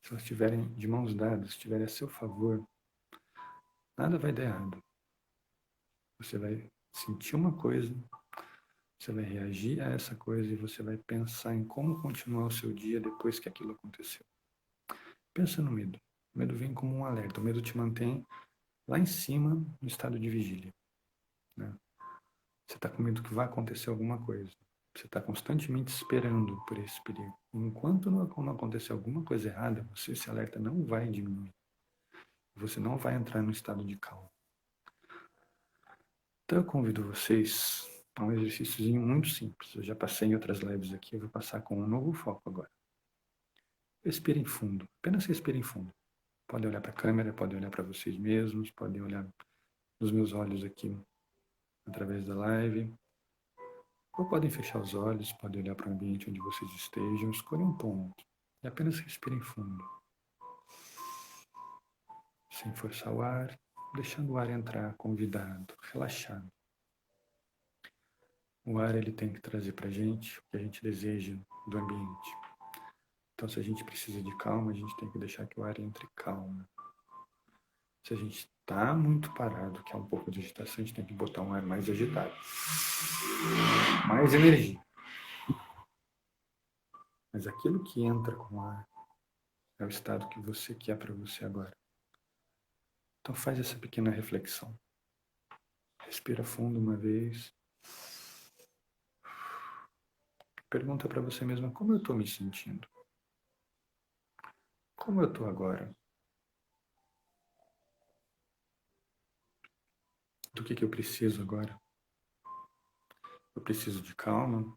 se elas estiverem de mãos dadas, estiverem a seu favor, nada vai dar errado. Você vai sentir uma coisa, você vai reagir a essa coisa e você vai pensar em como continuar o seu dia depois que aquilo aconteceu. Pensa no medo. O medo vem como um alerta. O medo te mantém lá em cima, no estado de vigília. Né? Você está com medo que vai acontecer alguma coisa. Você está constantemente esperando por esse perigo. Enquanto não acontecer alguma coisa errada, esse alerta não vai diminuir. Você não vai entrar no estado de calma. Então eu convido vocês a um exercíciozinho muito simples. Eu já passei em outras lives aqui, eu vou passar com um novo foco agora. Respirem fundo, apenas respirem fundo. Podem olhar para a câmera, podem olhar para vocês mesmos, podem olhar nos meus olhos aqui através da live. Ou podem fechar os olhos, podem olhar para o ambiente onde vocês estejam, escolham um ponto e apenas respirem fundo. Sem forçar o ar, deixando o ar entrar convidado, relaxado. O ar ele tem que trazer para a gente o que a gente deseja do ambiente. Então, se a gente precisa de calma, a gente tem que deixar que o ar entre calma. Se a gente está muito parado, que é um pouco de agitação, a gente tem que botar um ar mais agitado. Mais energia. Mas aquilo que entra com o ar é o estado que você quer para você agora. Então faz essa pequena reflexão. Respira fundo uma vez. Pergunta para você mesma como eu estou me sentindo. Como eu estou agora? Do que eu preciso agora? Eu preciso de calma?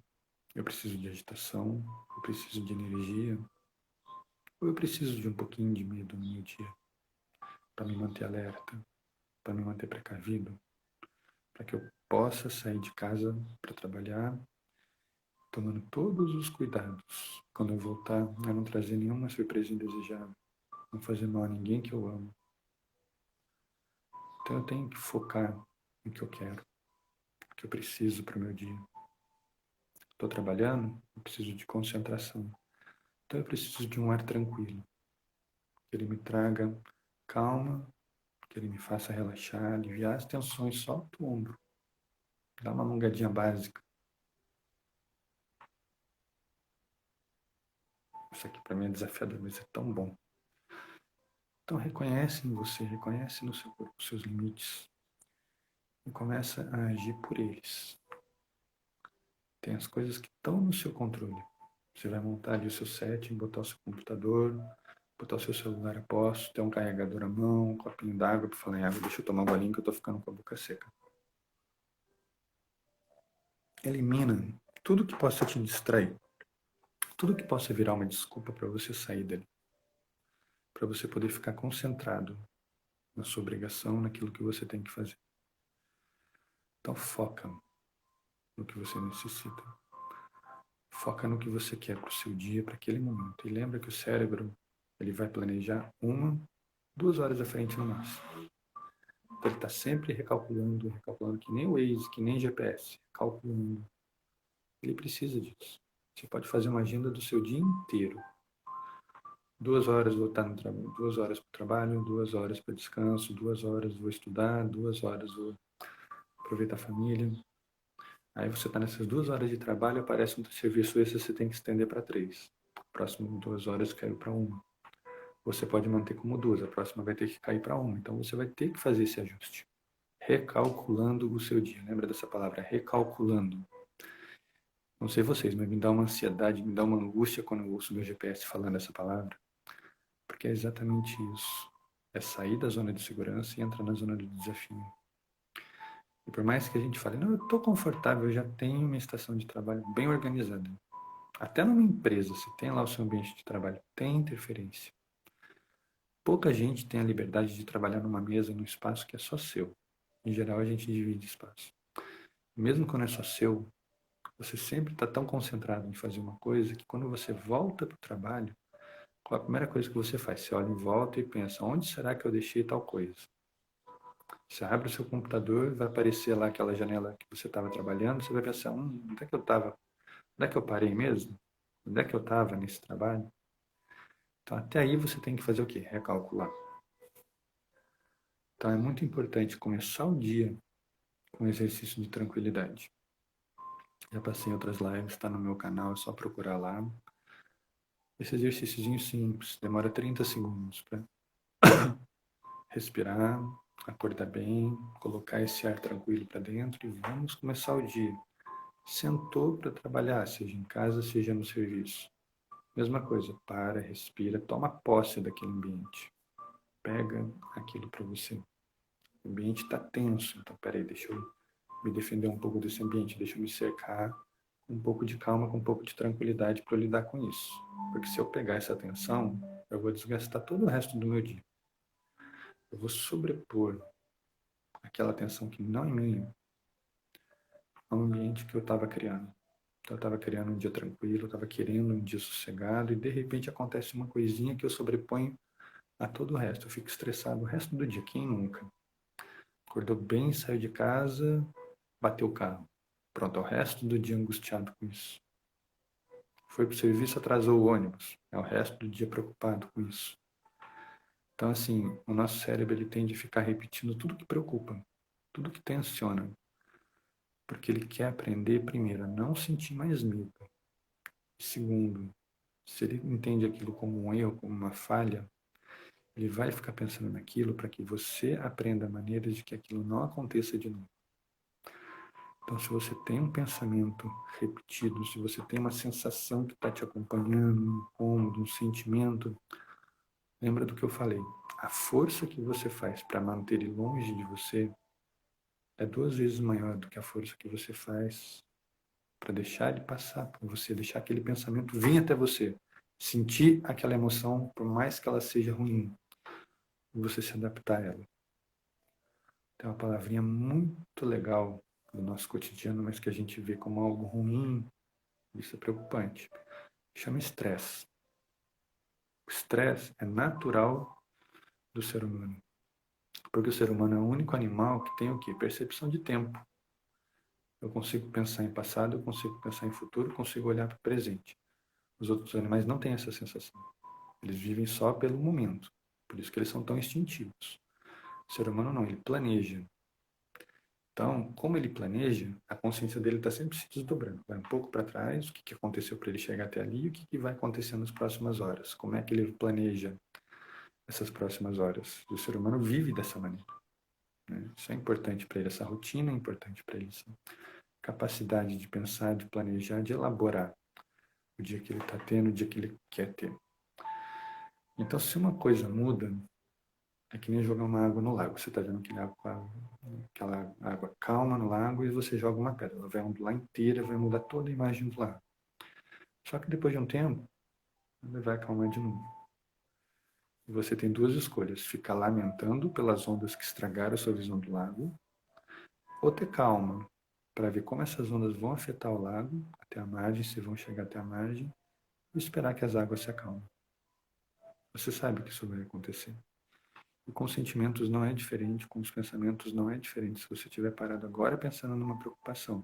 Eu preciso de agitação? Eu preciso de energia? Ou eu preciso de um pouquinho de medo no meu dia? Para me manter alerta? Para me manter precavido? Para que eu possa sair de casa para trabalhar, tomando todos os cuidados. Quando eu voltar, a não trazer nenhuma surpresa indesejável. Não fazer mal a ninguém que eu amo. Então eu tenho que focar no que eu quero, no que eu preciso para o meu dia. Estou trabalhando, eu preciso de concentração. Então eu preciso de um ar tranquilo, que ele me traga calma, que ele me faça relaxar, aliviar as tensões, solta o ombro, dá uma alongadinha básica. Isso aqui para mim é desafiador, mas é tão bom. Então reconhece em você, reconhece no seu corpo os seus limites e começa a agir por eles. Tem as coisas que estão no seu controle. Você vai montar ali o seu setting, botar o seu computador, botar o seu celular a posto, ter um carregador à mão, um copinho d'água para falar em água, deixa eu tomar um golinho que eu tô ficando com a boca seca. Elimina tudo que possa te distrair, tudo que possa virar uma desculpa para você sair dali, para você poder ficar concentrado na sua obrigação, naquilo que você tem que fazer. Então foca no que você necessita. Foca no que você quer para o seu dia, para aquele momento. E lembra que o cérebro, ele vai planejar 2 horas à frente no máximo. Então ele está sempre recalculando, recalculando, que nem o Waze, que nem GPS, calculando. Ele precisa disso. Você pode fazer uma agenda do seu dia inteiro. 2 horas vou estar no trabalho, 2 horas para o trabalho, 2 horas para descanso, 2 horas vou estudar, 2 horas vou aproveitar a família. Aí você está nessas 2 horas de trabalho, aparece um serviço extra, você tem que estender para 3. Próximo 2 horas caiu para 1. Você pode manter como 2, a próxima vai ter que cair para 1. Então você vai ter que fazer esse ajuste. recalculando o seu dia. Lembra dessa palavra, recalculando? Não sei vocês, mas me dá uma ansiedade, me dá uma angústia quando eu ouço meu GPS falando essa palavra, porque é exatamente isso. É sair da zona de segurança e entrar na zona do desafio. E por mais que a gente fale, não, eu estou confortável, eu já tenho uma estação de trabalho bem organizada. Até numa empresa, se tem lá o seu ambiente de trabalho, tem interferência. Pouca gente tem a liberdade de trabalhar numa mesa, num espaço que é só seu. Em geral, a gente divide espaço. Mesmo quando é só seu, você sempre está tão concentrado em fazer uma coisa que quando você volta para o trabalho, qual a primeira coisa que você faz? Você olha em volta e pensa, onde será que eu deixei tal coisa? Você abre o seu computador, vai aparecer lá aquela janela que você estava trabalhando, você vai pensar, onde é que eu estava? Onde é que eu parei mesmo? Onde é que eu estava nesse trabalho? Então, até aí você tem que fazer o quê? Recalcular. Então, é muito importante começar o dia com um exercício de tranquilidade. Já passei em outras lives, está no meu canal, é só procurar lá. Esse exercíciozinho simples, demora 30 segundos para respirar, acordar bem, colocar esse ar tranquilo para dentro e vamos começar o dia. Sentou para trabalhar, seja em casa, seja no serviço. Mesma coisa, para, respira, toma posse daquele ambiente. Pega aquilo para você. O ambiente está tenso, então peraí, deixa eu me defender um pouco desse ambiente, deixa eu me cercar com um pouco de calma, com um pouco de tranquilidade para eu lidar com isso. Porque se eu pegar essa atenção, eu vou desgastar todo o resto do meu dia. Eu vou sobrepor aquela atenção que não é minha ao ambiente que eu estava criando. Então, eu estava criando um dia tranquilo, eu estava querendo um dia sossegado e de repente acontece uma coisinha que eu sobreponho a todo o resto. Eu fico estressado o resto do dia. Quem nunca? Acordou bem, saiu de casa, bateu o carro. Pronto, é o resto do dia angustiado com isso. Foi para o serviço, atrasou o ônibus. É o resto do dia preocupado com isso. Então, assim, o nosso cérebro ele tende a ficar repetindo tudo que preocupa, tudo que tensiona. Porque ele quer aprender, primeiro, a não sentir mais medo. Segundo, se ele entende aquilo como um erro, como uma falha, ele vai ficar pensando naquilo para que você aprenda maneiras de que aquilo não aconteça de novo. Então, se você tem um pensamento repetido, se você tem uma sensação que está te acompanhando, um incômodo, um sentimento, lembra do que eu falei. A força que você faz para manter ele longe de você é 2 vezes maior do que a força que você faz para deixar ele passar por você, deixar aquele pensamento vir até você, sentir aquela emoção, por mais que ela seja ruim, e você se adaptar a ela. Tem uma palavrinha muito legal do nosso cotidiano, mas que a gente vê como algo ruim, isso é preocupante. Chama estresse. O estresse é natural do ser humano, porque o ser humano é o único animal que tem o quê? Percepção de tempo. Eu consigo pensar em passado, eu consigo pensar em futuro, consigo olhar para o presente. Os outros animais não têm essa sensação. Eles vivem só pelo momento. Por isso que eles são tão instintivos. O ser humano não, ele planeja. Então, como ele planeja, a consciência dele está sempre se desdobrando. Vai um pouco para trás, o que aconteceu para ele chegar até ali e o que vai acontecer nas próximas horas. Como é que ele planeja essas próximas horas? O ser humano vive dessa maneira. Né? Isso é importante para ele, essa rotina é importante para ele. Essa capacidade de pensar, de planejar, de elaborar o dia que ele está tendo, o dia que ele quer ter. Então, se uma coisa muda, é que nem jogar uma água no lago. Você está vendo aquela água calma no lago e você joga uma pedra. Ela vai ondular inteira, vai mudar toda a imagem do lago. Só que depois de um tempo, ela vai acalmar de novo. E você tem 2 escolhas. Ficar lamentando pelas ondas que estragaram a sua visão do lago, ou ter calma para ver como essas ondas vão afetar o lago até a margem, se vão chegar até a margem, e esperar que as águas se acalmem. Você sabe que isso vai acontecer. E com sentimentos não é diferente, com os pensamentos não é diferente. Se você estiver parado agora pensando numa preocupação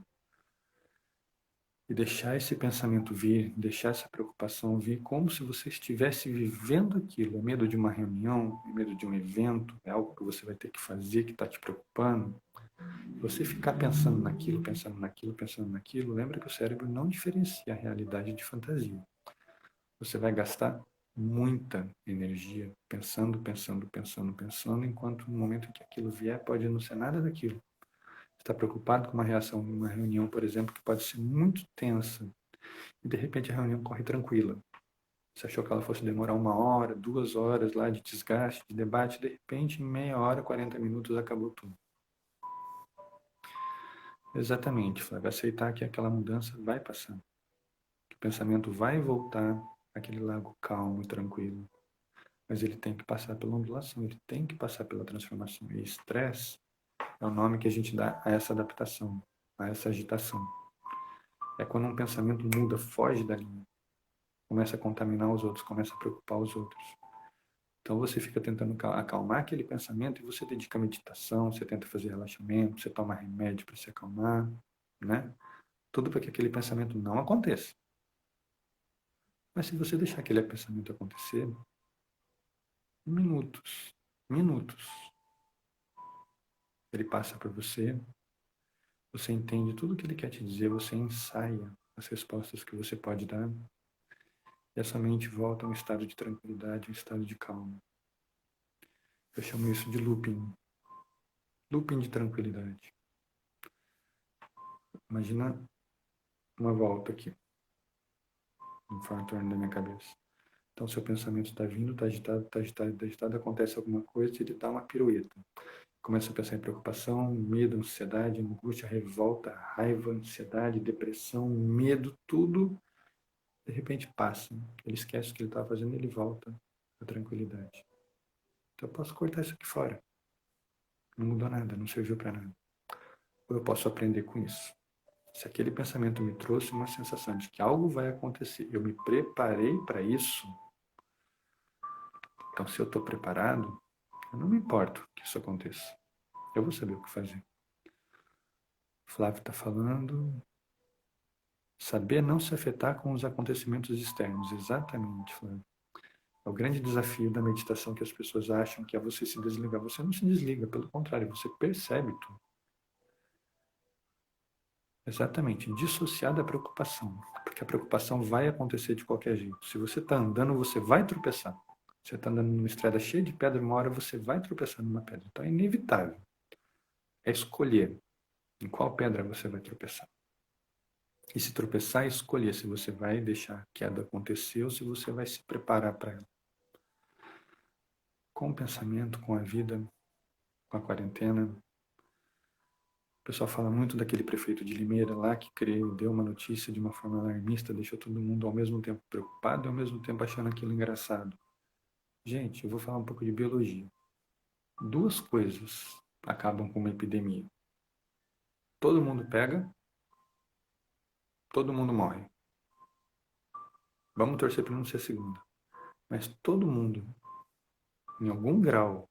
e deixar esse pensamento vir, deixar essa preocupação vir, como se você estivesse vivendo aquilo, o medo de uma reunião, o medo de um evento, é algo que você vai ter que fazer, que está te preocupando. Você ficar pensando naquilo, pensando naquilo, pensando naquilo, lembra que o cérebro não diferencia a realidade de fantasia. Você vai gastar muita energia pensando, pensando, pensando, pensando, enquanto no momento em que aquilo vier pode não ser nada daquilo. Está preocupado com uma reação em uma reunião, por exemplo, que pode ser muito tensa, e de repente a reunião corre tranquila. Você achou que ela fosse demorar 1 hora, 2 horas lá de desgaste, de debate, de repente em meia hora, 40 minutos acabou tudo. Exatamente, Flávio, aceitar que aquela mudança vai passar, que o pensamento vai voltar àquele lago calmo e tranquilo, mas ele tem que passar pela ondulação, ele tem que passar pela transformação. E estresse é o nome que a gente dá a essa adaptação, a essa agitação. É quando um pensamento muda, foge da linha, começa a contaminar os outros, começa a preocupar os outros. Então você fica tentando acalmar aquele pensamento e você dedica meditação, você tenta fazer relaxamento, você toma remédio para se acalmar, né? Tudo para que aquele pensamento não aconteça. Mas se você deixar aquele pensamento acontecer, minutos, minutos, ele passa por você, você entende tudo o que ele quer te dizer, você ensaia as respostas que você pode dar, e essa mente volta a um estado de tranquilidade, um estado de calma. Eu chamo isso de looping, looping de tranquilidade. Imagina uma volta aqui, em torno da minha cabeça. Então, seu pensamento está vindo, está agitado, está agitado, está agitado, acontece alguma coisa e ele dá uma pirueta. Começa a pensar em preocupação, medo, ansiedade, angústia, revolta, raiva, ansiedade, depressão, medo, tudo, de repente passa. Ele esquece o que ele estava fazendo e ele volta à tranquilidade. Então, eu posso cortar isso aqui fora. Não mudou nada, não serviu para nada. Ou eu posso aprender com isso. Se aquele pensamento me trouxe uma sensação de que algo vai acontecer, eu me preparei para isso, então se eu estou preparado, eu não me importo que isso aconteça. Eu vou saber o que fazer. Flávio está falando. Saber não se afetar com os acontecimentos externos. Exatamente, Flávio. É o grande desafio da meditação que as pessoas acham que é você se desligar. Você não se desliga, pelo contrário, você percebe tudo. Exatamente, dissociar da preocupação. Porque a preocupação vai acontecer de qualquer jeito. Se você está andando, você vai tropeçar. Você está andando numa estrada cheia de pedra, uma hora você vai tropeçar numa pedra. Então é inevitável. É escolher em qual pedra você vai tropeçar. E se tropeçar, escolher se você vai deixar a queda acontecer ou se você vai se preparar para ela. Com o pensamento, com a vida, com a quarentena. O pessoal fala muito daquele prefeito de Limeira lá que deu uma notícia de uma forma alarmista, deixou todo mundo ao mesmo tempo preocupado e ao mesmo tempo achando aquilo engraçado. Gente, eu vou falar um pouco de biologia. Duas coisas acabam com uma epidemia. Todo mundo pega, todo mundo morre. Vamos torcer para não ser a segunda. Mas todo mundo, em algum grau,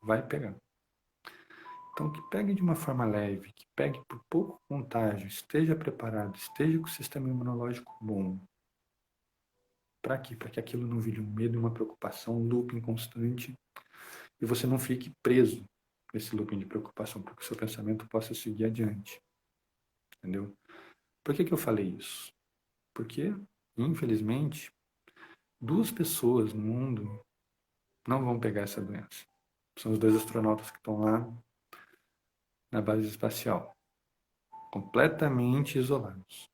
vai pegar. Então, que pegue de uma forma leve, que pegue por pouco contágio, esteja preparado, esteja com o sistema imunológico bom. Para quê? Para que aquilo não vire um medo, uma preocupação, um looping constante, e você não fique preso nesse looping de preocupação, para que o seu pensamento possa seguir adiante. Entendeu? Por que eu falei isso? Porque, infelizmente, 2 pessoas no mundo não vão pegar essa doença. São os 2 astronautas que estão lá na base espacial, completamente isolados.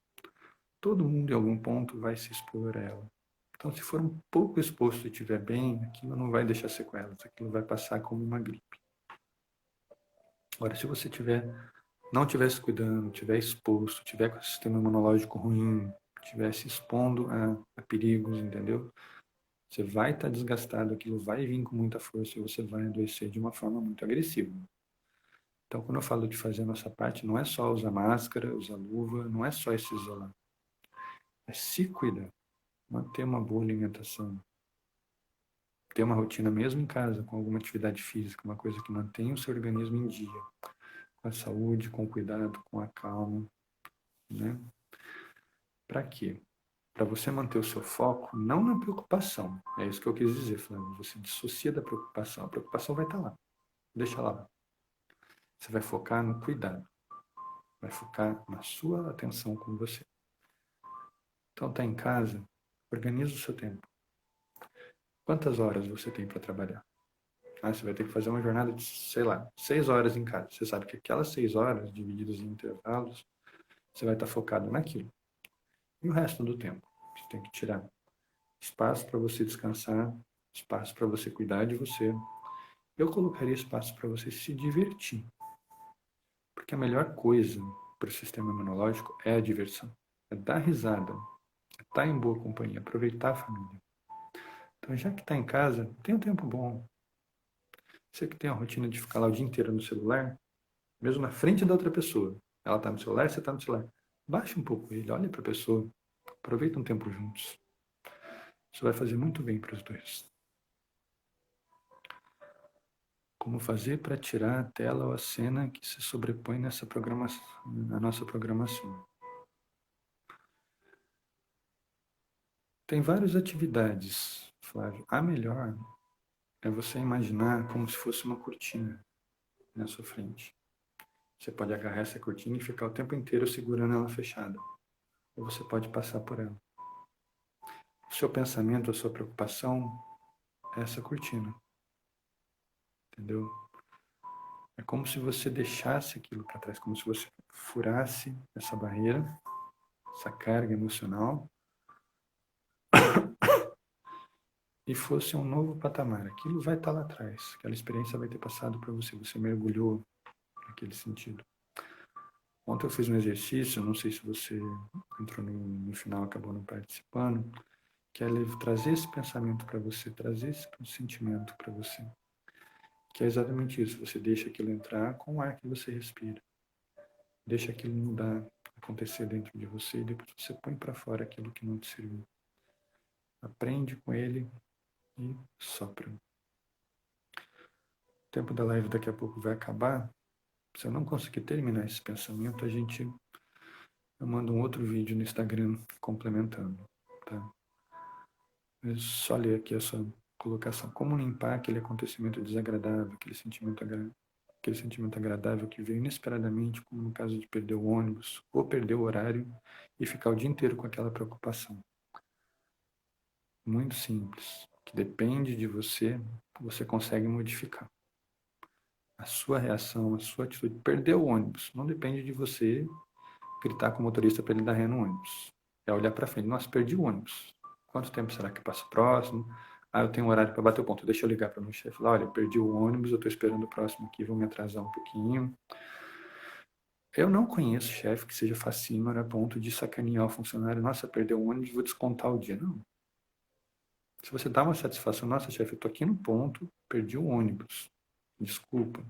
Todo mundo, em algum ponto, vai se expor a ela. Então, se for um pouco exposto e estiver bem, aquilo não vai deixar sequelas, aquilo vai passar como uma gripe. Agora, se você não estiver se cuidando, estiver exposto, estiver com o sistema imunológico ruim, estiver se expondo a perigos, entendeu? Você vai estar desgastado, aquilo vai vir com muita força e você vai adoecer de uma forma muito agressiva. Então, quando eu falo de fazer a nossa parte, não é só usar máscara, usar luva, não é só se isolar. É se cuidar, manter uma boa alimentação, ter uma rotina mesmo em casa, com alguma atividade física, uma coisa que mantenha o seu organismo em dia, com a saúde, com o cuidado, com a calma, né? Para quê? Para você manter o seu foco não na preocupação. É isso que eu quis dizer, Flávio. Você dissocia da preocupação. A preocupação vai estar lá. Deixa ela lá. Você vai focar no cuidado. Vai focar na sua atenção com você. Então, tá em casa, organiza o seu tempo. Quantas horas você tem para trabalhar? Você vai ter que fazer uma jornada de, sei lá, 6 horas em casa. Você sabe que aquelas 6 horas, divididas em intervalos, você vai estar focado naquilo. E o resto do tempo? Você tem que tirar espaço para você descansar, espaço para você cuidar de você. Eu colocaria espaço para você se divertir. Porque a melhor coisa para o sistema imunológico é a diversão. É dar risada, é estar em boa companhia, aproveitar a família. Então, já que está em casa, tem um tempo bom. Você que tem a rotina de ficar lá o dia inteiro no celular, mesmo na frente da outra pessoa. Ela está no celular, você está no celular. Baixa um pouco ele, olha para a pessoa, aproveita um tempo juntos. Isso vai fazer muito bem para os dois. Como fazer para tirar a tela ou a cena que se sobrepõe nessa programação, na nossa programação? Tem várias atividades, Flávio. A melhor é você imaginar como se fosse uma cortina na sua frente. Você pode agarrar essa cortina e ficar o tempo inteiro segurando ela fechada. Ou você pode passar por ela. O seu pensamento, a sua preocupação é essa cortina. Entendeu? É como se você deixasse aquilo para trás, como se você furasse essa barreira, essa carga emocional, e fosse um novo patamar. Aquilo vai estar lá atrás. Aquela experiência vai ter passado para você. Você mergulhou naquele sentido. Ontem eu fiz um exercício, não sei se você entrou no final, acabou não participando, que é trazer esse pensamento para você, trazer esse sentimento para você. Que é exatamente isso, você deixa aquilo entrar com o ar que você respira. Deixa aquilo mudar, acontecer dentro de você e depois você põe para fora aquilo que não te serviu. Aprende com ele e sopra. O tempo da live daqui a pouco vai acabar. Se eu não conseguir terminar esse pensamento, eu mando um outro vídeo no Instagram complementando, tá? É só ler aqui a sua colocação. Como limpar aquele acontecimento desagradável, aquele sentimento agradável que veio inesperadamente, como no caso de perder o ônibus, ou perder o horário e ficar o dia inteiro com aquela preocupação. Muito simples, que depende de você, você consegue modificar. A sua reação, a sua atitude. Perder o ônibus não depende de você gritar com o motorista para ele dar ré no ônibus. É olhar para frente. Nossa, perdi o ônibus. Quanto tempo será que passa próximo? Eu tenho um horário para bater o ponto. Deixa eu ligar para o meu chefe. Falar, olha, perdi o ônibus, eu estou esperando o próximo aqui, vou me atrasar um pouquinho. Eu não conheço chefe que seja facímero a ponto de sacanear o funcionário. Nossa, perdeu o ônibus, vou descontar o dia. Não. Se você dá uma satisfação, nossa, chefe, eu estou aqui no ponto, perdi o ônibus. Desculpa.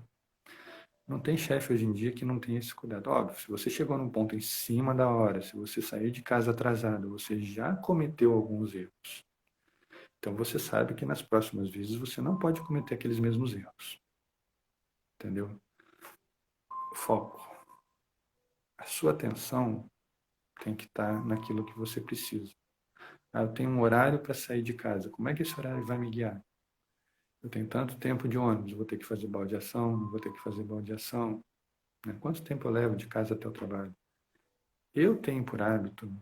Não tem chefe hoje em dia que não tenha esse cuidado. Óbvio, se você chegou num ponto em cima da hora, se você sair de casa atrasado, você já cometeu alguns erros. Então você sabe que nas próximas vezes você não pode cometer aqueles mesmos erros. Entendeu? Foco. A sua atenção tem que estar naquilo que você precisa. Eu tenho um horário para sair de casa. Como é que esse horário vai me guiar? Eu tenho tanto tempo de ônibus, vou ter que fazer baldeação, não vou ter que fazer baldeação. Né? Quanto tempo eu levo de casa até o trabalho? Eu tenho por hábito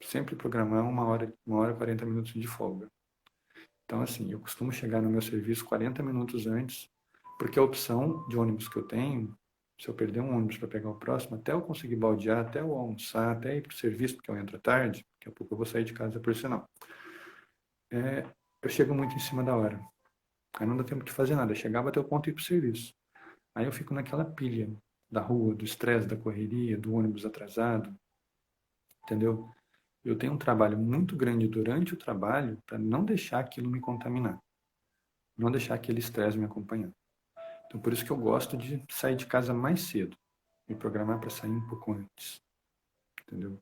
sempre programar 1 hora e 40 minutos de folga. Então, assim, eu costumo chegar no meu serviço 40 minutos antes, porque a opção de ônibus que eu tenho, se eu perder um ônibus para pegar o próximo, até eu conseguir baldear, até eu almoçar, até ir para o serviço, porque eu entro à tarde, daqui a pouco eu vou sair de casa por sinal. Eu chego muito em cima da hora. Aí não dá tempo de fazer nada. Chegar, bater o ponto e ir para o serviço. Aí eu fico naquela pilha da rua, do estresse, da correria, do ônibus atrasado, entendeu? Eu tenho um trabalho muito grande durante o trabalho para não deixar aquilo me contaminar, não deixar aquele estresse me acompanhar. Então, por isso que eu gosto de sair de casa mais cedo, me programar para sair um pouco antes, entendeu?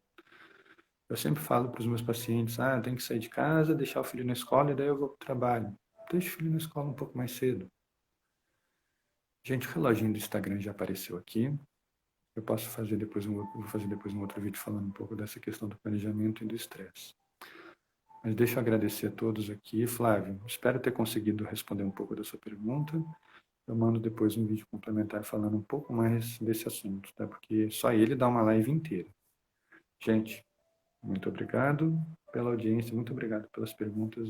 Eu sempre falo para os meus pacientes, tem que sair de casa, deixar o filho na escola e daí eu vou para o trabalho. Deixa o filho na escola um pouco mais cedo. Gente, o reloginho do Instagram já apareceu aqui. Eu posso fazer vou fazer depois um outro vídeo falando um pouco dessa questão do planejamento e do estresse. Mas deixa eu agradecer a todos aqui. Flávio, espero ter conseguido responder um pouco da sua pergunta. Eu mando depois um vídeo complementar falando um pouco mais desse assunto, tá? Porque só ele dá uma live inteira. Gente, muito obrigado pela audiência, muito obrigado pelas perguntas.